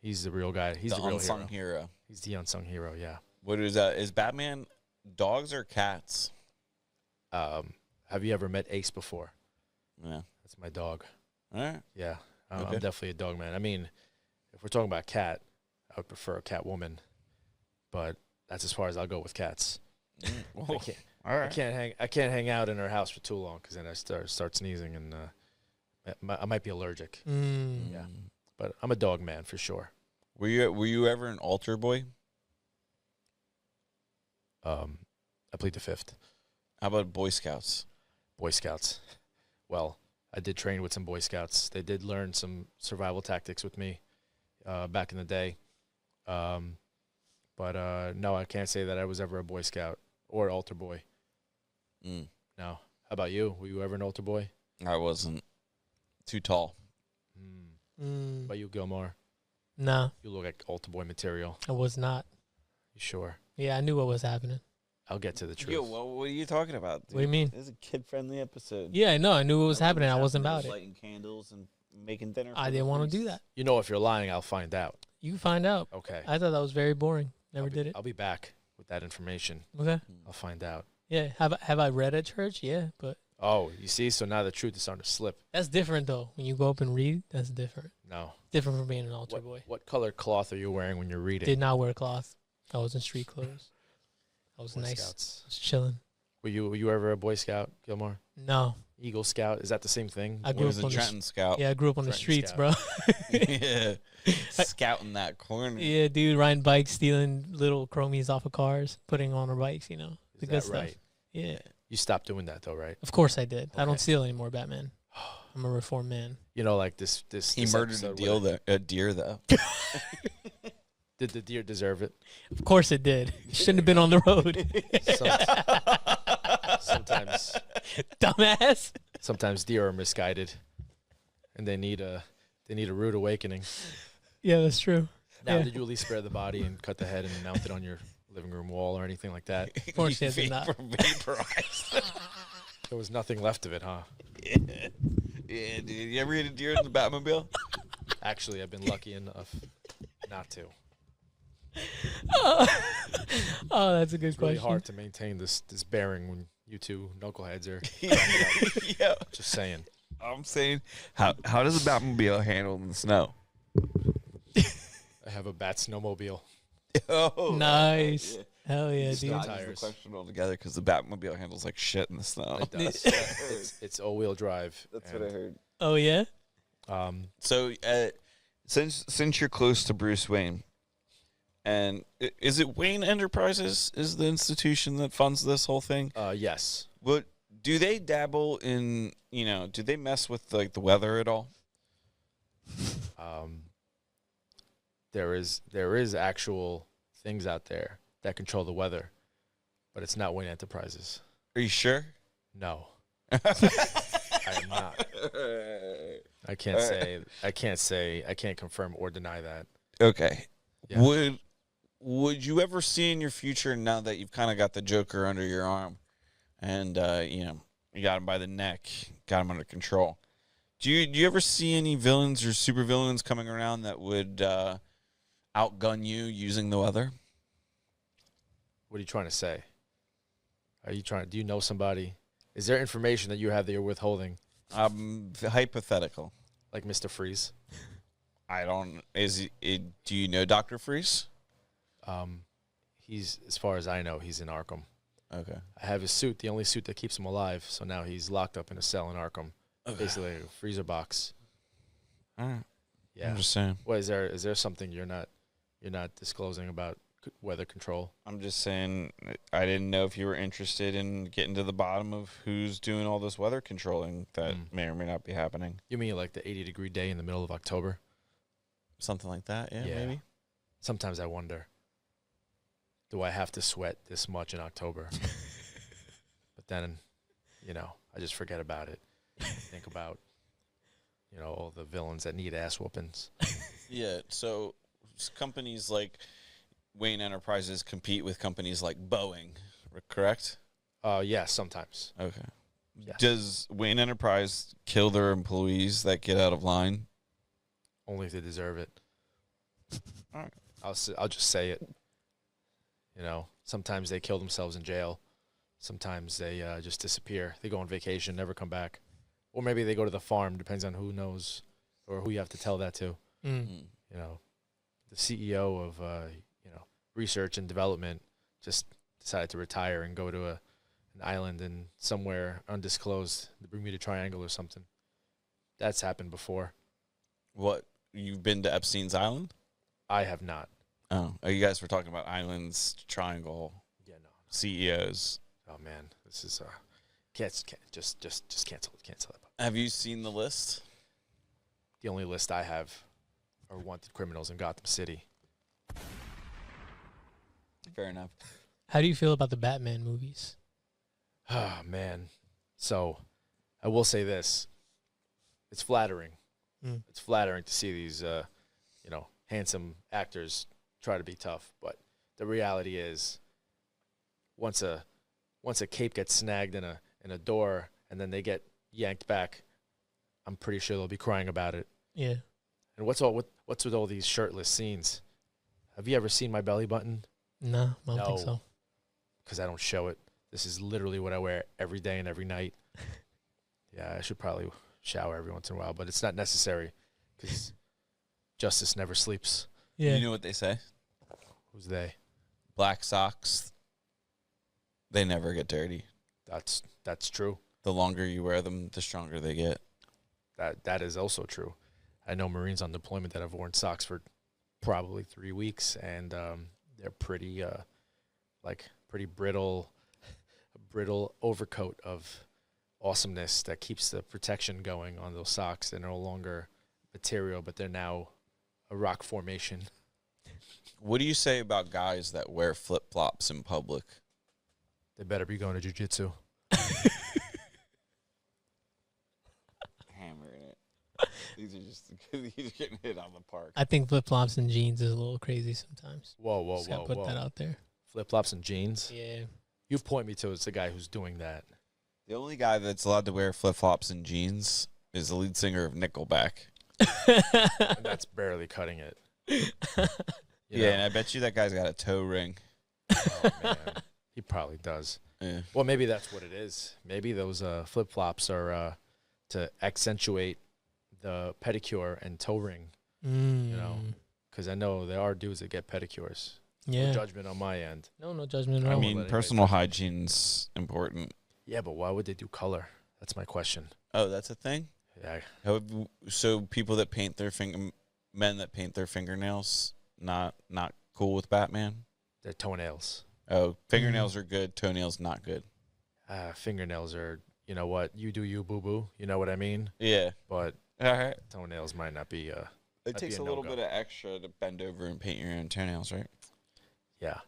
Speaker 2: He's the real guy. He's
Speaker 1: The
Speaker 2: the real
Speaker 1: unsung
Speaker 2: hero.
Speaker 1: hero.
Speaker 2: He's the unsung hero, yeah.
Speaker 1: What is that? Is Batman dogs or cats?
Speaker 2: Have you ever met Ace before?
Speaker 1: Yeah.
Speaker 2: That's my dog.
Speaker 1: All right.
Speaker 2: Yeah, I'm
Speaker 1: Okay.
Speaker 2: definitely a dog man. I mean, if we're talking about cat, I would prefer a cat woman, but that's as far as I'll go with cats.
Speaker 1: Whoa.
Speaker 2: I can't.
Speaker 1: All
Speaker 2: I
Speaker 1: right.
Speaker 2: can't hang out in her house for too long because then I start sneezing and I might be allergic.
Speaker 3: Mm.
Speaker 2: Yeah. But I'm a dog man for sure.
Speaker 1: Were you ever an altar boy?
Speaker 2: I plead the fifth.
Speaker 1: How about Boy Scouts?
Speaker 2: Boy Scouts. Well, I did train with some Boy Scouts. They did learn some survival tactics with me back in the day. But no, I can't say that I was ever a Boy Scout or altar boy.
Speaker 1: Mm.
Speaker 2: No. How about you? Were you ever an altar boy?
Speaker 1: I wasn't too tall.
Speaker 2: How
Speaker 3: Mm.
Speaker 2: about you, Gilmore?
Speaker 3: No,
Speaker 2: You look like altar boy material.
Speaker 3: I was not.
Speaker 2: You sure?
Speaker 3: Yeah, I knew what was happening.
Speaker 2: I'll get to the truth.
Speaker 1: Yo, what are you talking about?
Speaker 3: What do you mean?
Speaker 1: This is a kid-friendly episode.
Speaker 3: Yeah, I know. I knew what was happening. I wasn't about it.
Speaker 1: Lighting candles and making dinner.
Speaker 3: I didn't want to do that.
Speaker 2: If you're lying, I'll find out.
Speaker 3: You can find out.
Speaker 2: Okay.
Speaker 3: I thought that was very boring. Never did it.
Speaker 2: I'll be back with that information.
Speaker 3: Okay.
Speaker 2: I'll find out.
Speaker 3: Yeah. Have I read at church? Yeah, but
Speaker 2: Oh, you see? So now the truth is starting to slip.
Speaker 3: that's different though. When you go up and read, that's different.
Speaker 2: No.
Speaker 3: Different from being an altar boy.
Speaker 2: What color cloth are you wearing when you're reading?
Speaker 3: Did not wear cloth. I was in street clothes. I was
Speaker 2: Boy
Speaker 3: nice.
Speaker 2: Scouts.
Speaker 3: I was chilling.
Speaker 2: Were you ever a Boy Scout, Gilmore?
Speaker 3: No,
Speaker 2: Eagle Scout? Is that the same thing?
Speaker 3: I
Speaker 1: What
Speaker 3: grew
Speaker 1: was
Speaker 3: up
Speaker 1: a
Speaker 3: on
Speaker 1: Trenton Scout?
Speaker 3: Yeah, I grew up on the
Speaker 2: Trenton
Speaker 3: streets,
Speaker 2: Scout.
Speaker 3: bro.
Speaker 1: Yeah. Scouting that corner.
Speaker 3: Yeah, dude, riding bikes, stealing little chromies off of cars, putting on our bikes. You know,
Speaker 2: Is
Speaker 3: the
Speaker 2: that
Speaker 3: good stuff.
Speaker 2: right?
Speaker 3: Yeah,
Speaker 2: You stopped doing that though, right?
Speaker 3: of course I did. I don't
Speaker 2: Okay.
Speaker 3: steal anymore, Batman. I'm a reformed man.
Speaker 2: Like this.
Speaker 1: He
Speaker 2: this
Speaker 1: murdered
Speaker 2: episode
Speaker 1: a deer though.
Speaker 2: Did the deer deserve it?
Speaker 3: Of course it did. Shouldn't have been on the road.
Speaker 2: Sometimes
Speaker 3: Dumbass.
Speaker 2: deer are misguided, and they need a rude awakening.
Speaker 3: Yeah, that's true.
Speaker 2: Now,
Speaker 3: Yeah.
Speaker 2: did you at least spare the body and cut the head and mount it on your living room wall or anything like that?
Speaker 3: Unfortunately, I did not.
Speaker 1: Vaporized.
Speaker 2: There was nothing left of it, huh?
Speaker 1: Yeah, dude. You ever hit a deer in the Batmobile?
Speaker 2: Actually, I've been lucky enough not to.
Speaker 3: Oh, that's a good
Speaker 2: It's really
Speaker 3: question.
Speaker 2: hard to maintain this bearing when you two knuckleheads are.
Speaker 1: Yeah.
Speaker 2: Just saying.
Speaker 1: I'm saying, how does a Batmobile handle in the snow?
Speaker 2: I have a bat snowmobile.
Speaker 1: Oh,
Speaker 3: Nice.
Speaker 1: yeah.
Speaker 3: Hell yeah,
Speaker 2: Just
Speaker 3: dude.
Speaker 2: not-
Speaker 1: Dodges the
Speaker 2: Tires.
Speaker 1: question altogether because the Batmobile handles like shit in the snow.
Speaker 2: It does. It's all-wheel drive.
Speaker 1: That's
Speaker 2: and,
Speaker 1: what I heard.
Speaker 3: Oh yeah.
Speaker 1: So, since you're close to Bruce Wayne, and is it Wayne Enterprises is the institution that funds this whole thing?
Speaker 2: Yes.
Speaker 1: What do they dabble in? Do they mess with like the weather at all?
Speaker 2: There is actual things out there that control the weather, but it's not Wayne Enterprises.
Speaker 1: Are you sure?
Speaker 2: No, I am not. I can't confirm or deny that.
Speaker 1: Okay.
Speaker 2: Yeah.
Speaker 1: would you ever see in your future, now that you've kind of got the Joker under your arm and, you got him by the neck, got him under control, do you ever see any villains or supervillains coming around that would outgun you using the weather?
Speaker 2: What are you trying to say? Do you know somebody? Is there information that you have that you're withholding?
Speaker 1: Hypothetical.
Speaker 2: Like Mr. Freeze?
Speaker 1: I don't. Do you know Dr. Freeze?
Speaker 2: He's, as far as I know, he's in Arkham.
Speaker 1: Okay.
Speaker 2: I have his suit, the only suit that keeps him alive. So now he's locked up in a cell in Arkham, basically like a freezer box.
Speaker 1: All right.
Speaker 2: Yeah.
Speaker 1: I'm just saying.
Speaker 2: What is there something you're not disclosing about weather control?
Speaker 1: I'm just saying. I didn't know if you were interested in getting to the bottom of who's doing all this weather controlling that may or may not be happening.
Speaker 2: You mean like the 80-degree day in the middle of October?
Speaker 1: Something like that. Yeah. Maybe.
Speaker 2: Sometimes I wonder, do I have to sweat this much in October? But then, I just forget about it. Think about, all the villains that need ass whoopings.
Speaker 1: Yeah. So companies like Wayne Enterprises compete with companies like Boeing, correct?
Speaker 2: Yeah, sometimes.
Speaker 1: Okay.
Speaker 2: Yes.
Speaker 1: Does Wayne Enterprise kill their employees that get out of line?
Speaker 2: Only if they deserve it.
Speaker 1: All right.
Speaker 2: I'll just say it. Sometimes they kill themselves in jail. Sometimes they just disappear. They go on vacation, never come back. Or maybe they go to the farm, depends on who knows or who you have to tell that to. The CEO of, research and development just decided to retire and go to an island in somewhere undisclosed, the Bermuda Triangle or something. That's happened before.
Speaker 1: What? You've been to Epstein's Island?
Speaker 2: I have not.
Speaker 1: Oh, you guys were talking about islands, triangle, CEOs.
Speaker 2: Oh man, this is just cancel it.
Speaker 1: Have you seen the list?
Speaker 2: The only list I have are wanted criminals in Gotham City.
Speaker 1: Fair enough.
Speaker 3: How do you feel about the Batman movies?
Speaker 2: Oh man, so I will say this: it's flattering. It's flattering to see these, handsome actors try to be tough, but the reality is, once a cape gets snagged in a door and then they get yanked back, I'm pretty sure they'll be crying about it.
Speaker 3: Yeah.
Speaker 2: And what's with all these shirtless scenes? Have you ever seen my belly button?
Speaker 3: No, I don't think so.
Speaker 2: Because I don't show it. This is literally what I wear every day and every night. Yeah, I should probably shower every once in a while, but it's not necessary because justice never sleeps.
Speaker 3: Yeah.
Speaker 1: You know what they say?
Speaker 2: Who's they?
Speaker 1: Black socks, they never get dirty.
Speaker 2: That's true.
Speaker 1: The longer you wear them, the stronger they get.
Speaker 2: That is also true. I know Marines on deployment that have worn socks for probably 3 weeks, and they're pretty brittle overcoat of awesomeness that keeps the protection going on those socks. They're no longer material, but they're now a rock formation.
Speaker 1: What do you say about guys that wear flip-flops in public?
Speaker 2: They better be going to jiu-jitsu.
Speaker 1: Hammering it. These are getting hit on the park.
Speaker 3: I think flip flops and jeans is a little crazy sometimes.
Speaker 2: Whoa,
Speaker 3: Just gotta put that out there.
Speaker 2: Flip-flops and jeans?
Speaker 3: Yeah.
Speaker 2: You point me to it's the guy who's doing that.
Speaker 1: The only guy that's allowed to wear flip-flops and jeans is the lead singer of Nickelback.
Speaker 2: And that's barely cutting it.
Speaker 1: Yeah, and I bet you that guy's got a toe ring.
Speaker 2: Oh, man. He probably does.
Speaker 1: Yeah.
Speaker 2: Well, maybe that's what it is. Maybe those flip-flops are to accentuate the pedicure and toe ring, because I know there are dudes that get pedicures.
Speaker 3: Yeah.
Speaker 2: No judgment on my end.
Speaker 3: No judgment at all.
Speaker 1: I mean, personal hygiene's important.
Speaker 2: Yeah, but why would they do color? That's my question.
Speaker 1: Oh, that's a thing?
Speaker 2: Yeah.
Speaker 1: So people that paint their men that paint their fingernails, not cool with Batman?
Speaker 2: They're toenails.
Speaker 1: Oh, fingernails are good, toenails not good.
Speaker 2: Fingernails are, you know what, you do you, boo-boo. You know what I mean?
Speaker 1: Yeah.
Speaker 2: But
Speaker 1: All right.
Speaker 2: toenails might not be...
Speaker 1: It takes a little bit of extra to bend over and paint your own toenails, right?
Speaker 2: Yeah.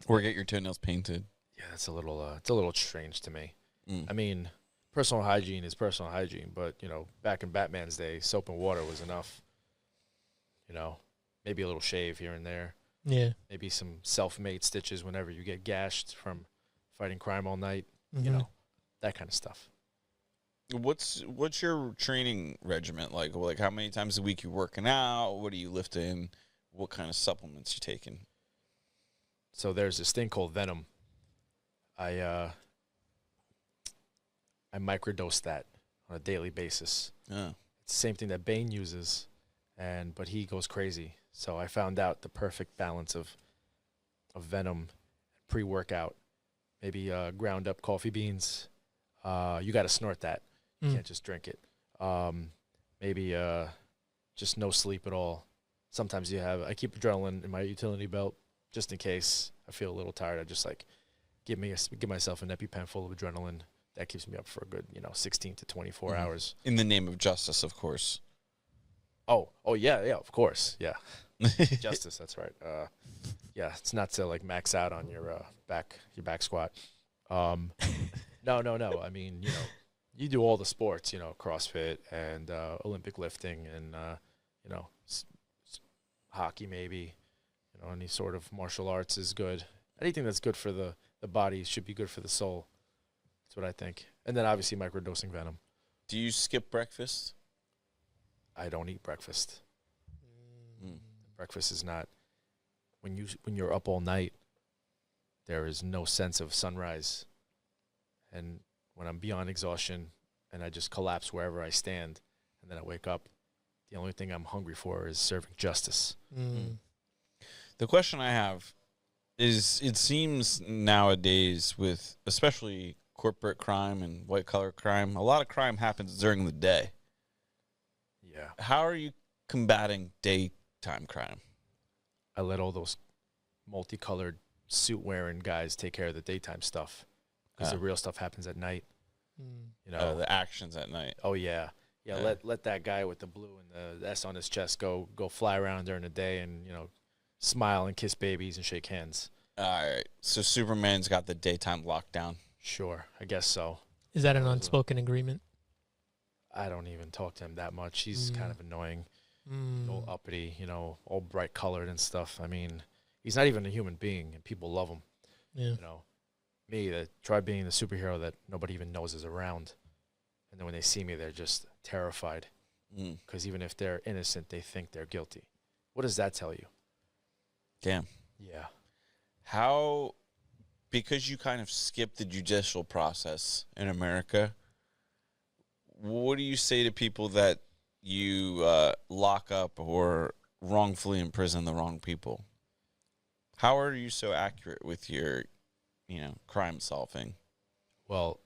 Speaker 1: Or get your toenails painted.
Speaker 2: Yeah, it's a little strange to me.
Speaker 1: Mm.
Speaker 2: I mean, personal hygiene is personal hygiene, but, back in Batman's day, soap and water was enough. Maybe a little shave here and there.
Speaker 3: Yeah.
Speaker 2: Maybe some self-made stitches whenever you get gashed from fighting crime all night.
Speaker 3: Mhm.
Speaker 2: You know, that kind of stuff.
Speaker 1: What's your training regiment like? Like how many times a week you working out? What are you lifting? What kind of supplements you taking?
Speaker 2: So there's this thing called Venom. I microdose that on a daily basis.
Speaker 1: Yeah.
Speaker 2: It's the same thing that Bane uses, but he goes crazy. So I found out the perfect balance of Venom pre-workout. Maybe ground up coffee beans. You got to snort that. You can't just drink it. Maybe just no sleep at all. Sometimes I keep adrenaline in my utility belt just in case I feel a little tired. I just like give myself an EpiPen full of adrenaline. That keeps me up for a good, 16 to 24 hours.
Speaker 1: In the name of justice, of course.
Speaker 2: Oh yeah, of course, yeah. Justice, that's right. Yeah, it's not to like max out on your back squat. No. I mean, you do all the sports, CrossFit and Olympic lifting and hockey maybe. Any sort of martial arts is good. Anything that's good for the body should be good for the soul. That's what I think. And then obviously microdosing Venom.
Speaker 1: Do you skip breakfast?
Speaker 2: I don't eat breakfast. Breakfast is not when you're up all night. There is no sense of sunrise, and when I'm beyond exhaustion and I just collapse wherever I stand, and then I wake up, the only thing I'm hungry for is serving justice.
Speaker 1: The question I have is, it seems nowadays with especially corporate crime and white collar crime, a lot of crime happens during the day.
Speaker 2: Yeah.
Speaker 1: How are you combating daytime crime?
Speaker 2: I let all those multicolored suit-wearing guys take care of the daytime stuff because the real stuff happens at night.
Speaker 1: The actions at night.
Speaker 2: Oh, yeah. Yeah, let that guy with the blue and the S on his chest go fly around during the day and, smile and kiss babies and shake hands.
Speaker 1: All right. So Superman's got the daytime lockdown.
Speaker 2: Sure, I guess so.
Speaker 3: Is that an unspoken agreement?
Speaker 2: I don't even talk to him that much. He's kind of annoying. All uppity, all bright colored and stuff. I mean, he's not even a human being, and people love him.
Speaker 3: Yeah.
Speaker 2: Me, try being the superhero that nobody even knows is around. And then when they see me, they're just terrified. Because even if they're innocent, they think they're guilty. What does that tell you?
Speaker 1: Damn.
Speaker 2: Yeah.
Speaker 1: How, because you kind of skipped the judicial process in America, what do you say to people that you lock up or wrongfully imprison the wrong people? How are you so accurate with your, crime solving?
Speaker 2: Well,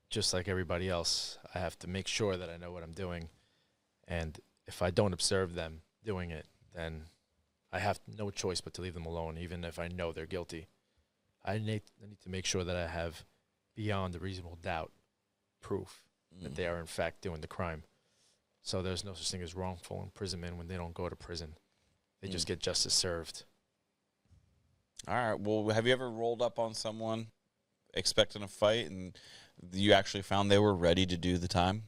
Speaker 2: just like everybody else, I have to make sure that I know what I'm doing. And if I don't observe them doing it, then I have no choice but to leave them alone, even if I know they're guilty. I need to make sure that I have, beyond a reasonable doubt, proof that they are in fact doing the crime. So there's no such thing as wrongful imprisonment when they don't go to prison. They just get justice served.
Speaker 1: All right. Well, have you ever rolled up on someone expecting a fight and you actually found they were ready to do the time?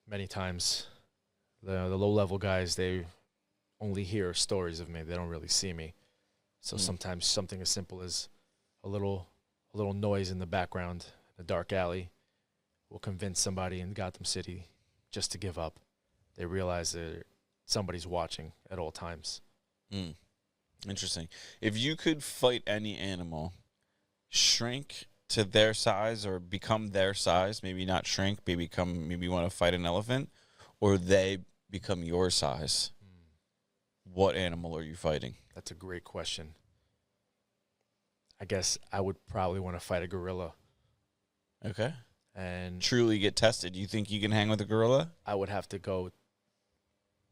Speaker 2: Many times. The low-level guys, they only hear stories of me. They don't really see me. So sometimes something as simple as a little noise in the background, in a dark alley, will convince somebody in Gotham City just to give up. They realize that somebody's watching at all times.
Speaker 1: Interesting. If you could fight any animal, shrink to their size or become their size, maybe not shrink, maybe you want to fight an elephant, or they become your size, what animal are you fighting?
Speaker 2: That's a great question. I guess I would probably want to fight a gorilla.
Speaker 1: Okay.
Speaker 2: And
Speaker 1: Truly get tested. You think you can hang with a gorilla?
Speaker 2: I would have to go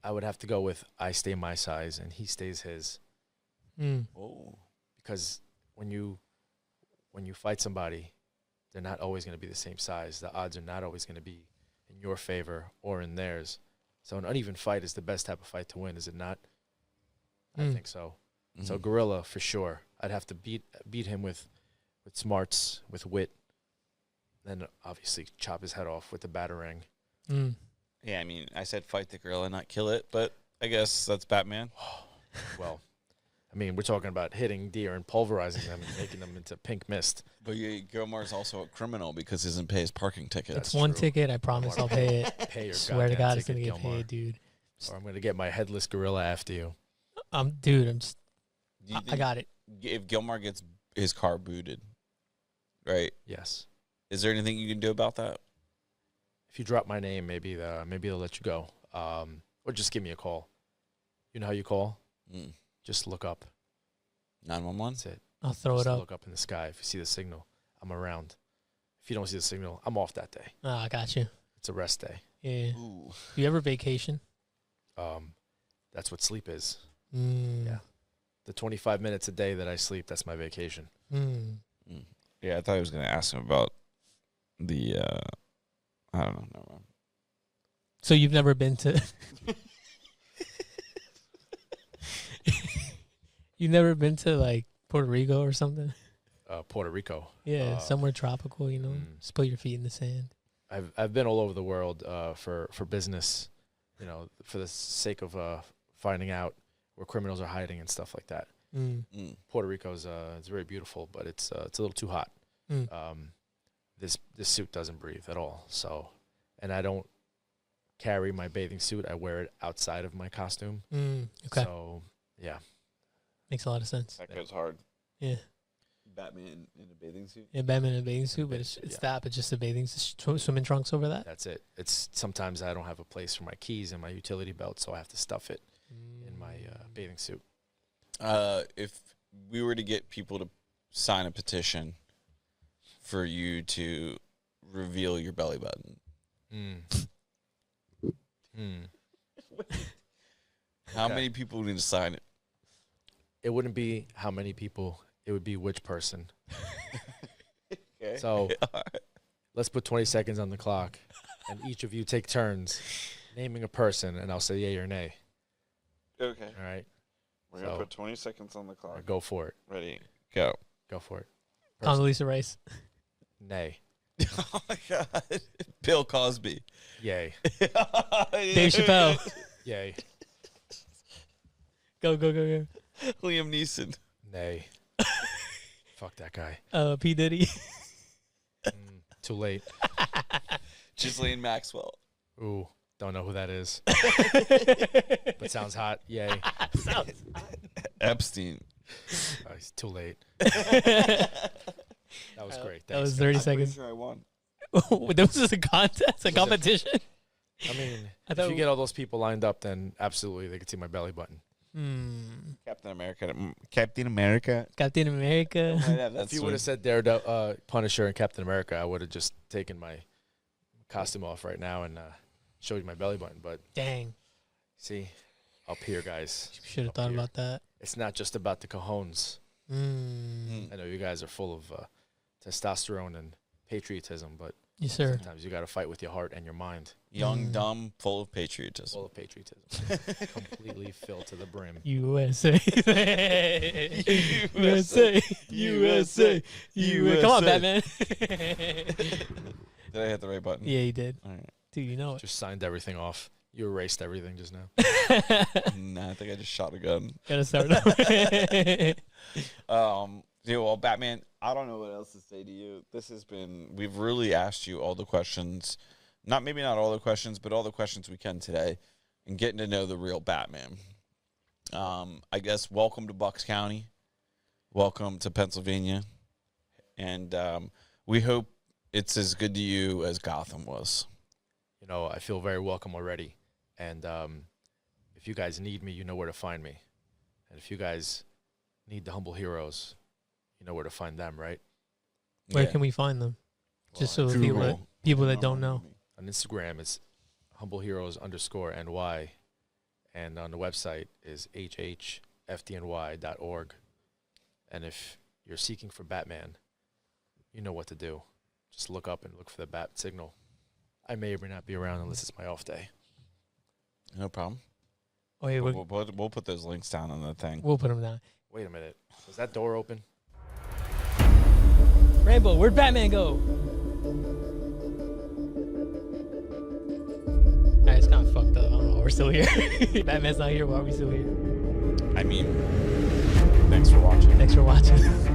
Speaker 2: with I stay my size and he stays his.
Speaker 1: Oh.
Speaker 2: Because when you fight somebody, they're not always going to be the same size. The odds are not always going to be in your favor or in theirs. So an uneven fight is the best type of fight to win, is it not? I think so. So gorilla for sure. I'd have to beat him with smarts, with wit, then obviously chop his head off with the batarang.
Speaker 1: Yeah, I mean, I said fight the gorilla, not kill it, but I guess that's Batman.
Speaker 2: Well, I mean, we're talking about hitting deer and pulverizing them and making them into pink mist.
Speaker 1: But Gilmar's also a criminal because he doesn't pay his parking ticket.
Speaker 3: It's one
Speaker 2: true.
Speaker 3: ticket. I promise I'll pay it.
Speaker 2: Pay your
Speaker 3: Swear to
Speaker 2: goddamn
Speaker 3: God, it's gonna
Speaker 2: ticket,
Speaker 3: get
Speaker 2: Gilmar.
Speaker 3: paid, dude.
Speaker 2: Or I'm gonna get my headless gorilla after you.
Speaker 3: Dude, I'm just.
Speaker 1: Do you
Speaker 3: I
Speaker 1: think
Speaker 3: got it.
Speaker 1: if Gilmar gets his car booted, right?
Speaker 2: Yes.
Speaker 1: Is there anything you can do about that?
Speaker 2: If you drop my name, maybe they'll let you go. Or just give me a call. You know how you call? Just look up.
Speaker 1: 911?
Speaker 2: That's it.
Speaker 3: I'll throw
Speaker 2: Just
Speaker 3: it up.
Speaker 2: look up in the sky. If you see the signal, I'm around. If you don't see the signal, I'm off that day.
Speaker 3: I got you.
Speaker 2: It's a rest day.
Speaker 3: Yeah.
Speaker 1: Ooh.
Speaker 3: Do you ever vacation?
Speaker 2: That's what sleep is.
Speaker 3: Mm.
Speaker 2: Yeah. The 25 minutes a day that I sleep, that's my vacation.
Speaker 3: Mm.
Speaker 1: Yeah, I thought I was going to ask him about the, I don't know. Never mind.
Speaker 3: So you've never been to. You've never been to like Puerto Rico or something?
Speaker 2: Puerto Rico.
Speaker 3: Yeah, somewhere tropical. Just put your feet in the sand.
Speaker 2: I've been all over the world for business, for the sake of finding out where criminals are hiding and stuff like that. Puerto Rico's it's very beautiful, but it's a little too hot. This suit doesn't breathe at all. So, and I don't carry my bathing suit. I wear it outside of my costume.
Speaker 3: Okay,
Speaker 2: So yeah,
Speaker 3: makes a lot of sense.
Speaker 1: That goes hard.
Speaker 3: Yeah,
Speaker 1: Batman in a bathing suit?
Speaker 3: yeah, Batman in a bathing suit, but it's
Speaker 2: Yeah.
Speaker 3: that, but just the bathing swimming trunks over that.
Speaker 2: that's it. It's sometimes I don't have a place for my keys and my utility belt, so I have to stuff it in my bathing suit.
Speaker 1: If we were to get people to sign a petition for you to reveal your belly button, how
Speaker 2: Okay.
Speaker 1: many people would need to sign it?
Speaker 2: It wouldn't be how many people, it would be which person.
Speaker 1: Okay.
Speaker 2: So let's put 20 seconds on the clock, and each of you take turns naming a person, and I'll say yay or nay.
Speaker 1: Okay.
Speaker 2: All right?
Speaker 1: We're going to
Speaker 2: So-
Speaker 1: put 20 seconds on the
Speaker 2: All
Speaker 1: clock.
Speaker 2: right, go for it.
Speaker 1: Ready, go.
Speaker 2: Go for it. Person.
Speaker 3: Condoleezza Rice.
Speaker 2: Nay.
Speaker 1: Oh, my God. Bill Cosby.
Speaker 2: Yay.
Speaker 3: Dave Chappelle.
Speaker 2: Yay.
Speaker 3: Go.
Speaker 1: Liam Neeson.
Speaker 2: Nay. Fuck that guy.
Speaker 3: P Diddy.
Speaker 2: Too late.
Speaker 1: Ghislaine Maxwell.
Speaker 2: Ooh, don't know who that is. But sounds hot. Yay.
Speaker 1: Epstein.
Speaker 2: Oh, it's too late. That was great.
Speaker 3: That was
Speaker 2: Thanks,
Speaker 3: 30
Speaker 2: guys.
Speaker 3: seconds.
Speaker 1: Sure I won.
Speaker 3: This is a contest, a competition.
Speaker 2: I mean,
Speaker 3: I
Speaker 2: if
Speaker 3: thought
Speaker 2: you get all those people lined up, then absolutely they could see my belly button.
Speaker 1: Captain America. Captain America.
Speaker 3: Captain America.
Speaker 2: If you would have said Daredevil, Punisher, and Captain America, I would have just taken my costume off right now and showed you my belly button. But
Speaker 3: Dang,
Speaker 2: see, up here, guys,
Speaker 3: should have
Speaker 2: Up
Speaker 3: thought
Speaker 2: here.
Speaker 3: about that.
Speaker 2: it's not just about the cojones. I know you guys are full of testosterone and patriotism, but
Speaker 3: Yes, sir.
Speaker 2: sometimes you got to fight with your heart and your mind.
Speaker 1: Young, dumb, full of patriotism.
Speaker 2: Full of patriotism. Completely filled to the brim.
Speaker 3: USA. USA. USA. Come on, Batman.
Speaker 1: Did I hit the right button?
Speaker 3: Yeah, you did.
Speaker 1: All right.
Speaker 3: Dude, you know it.
Speaker 2: Just signed everything off. You erased everything just now.
Speaker 1: Nah, I think I just shot a gun.
Speaker 3: Gotta start over.
Speaker 1: Yeah, well, Batman, I don't know what else to say to you. We've really asked you all the questions, maybe not all the questions, but all the questions we can today, and getting to know the real Batman. I guess welcome to Bucks County. Welcome to Pennsylvania. And we hope it's as good to you as Gotham was.
Speaker 2: You know, I feel very welcome already. And if you guys need me, you know where to find me. And if you guys need the humble heroes, you know where to find them, right?
Speaker 3: Where can we find them? Just so
Speaker 2: Well,
Speaker 3: the people that don't know.
Speaker 2: on Instagram, it's humbleheroes_NY. And on the website is hhftny.org. And if you're seeking for Batman, you know what to do. Just look up and look for the bat signal. I may or may not be around unless it's my off day.
Speaker 1: No problem.
Speaker 3: Oh, yeah,
Speaker 1: We'll put those links down on the thing.
Speaker 3: we'll put them down.
Speaker 2: Wait a minute. Was that door open?
Speaker 3: Rainbow, where'd Batman go? Alright, it's kind of fucked up. I don't know. We're still here. Batman's not here. Why are we still here?
Speaker 1: I mean,
Speaker 2: Thanks for watching.
Speaker 3: Thanks for watching.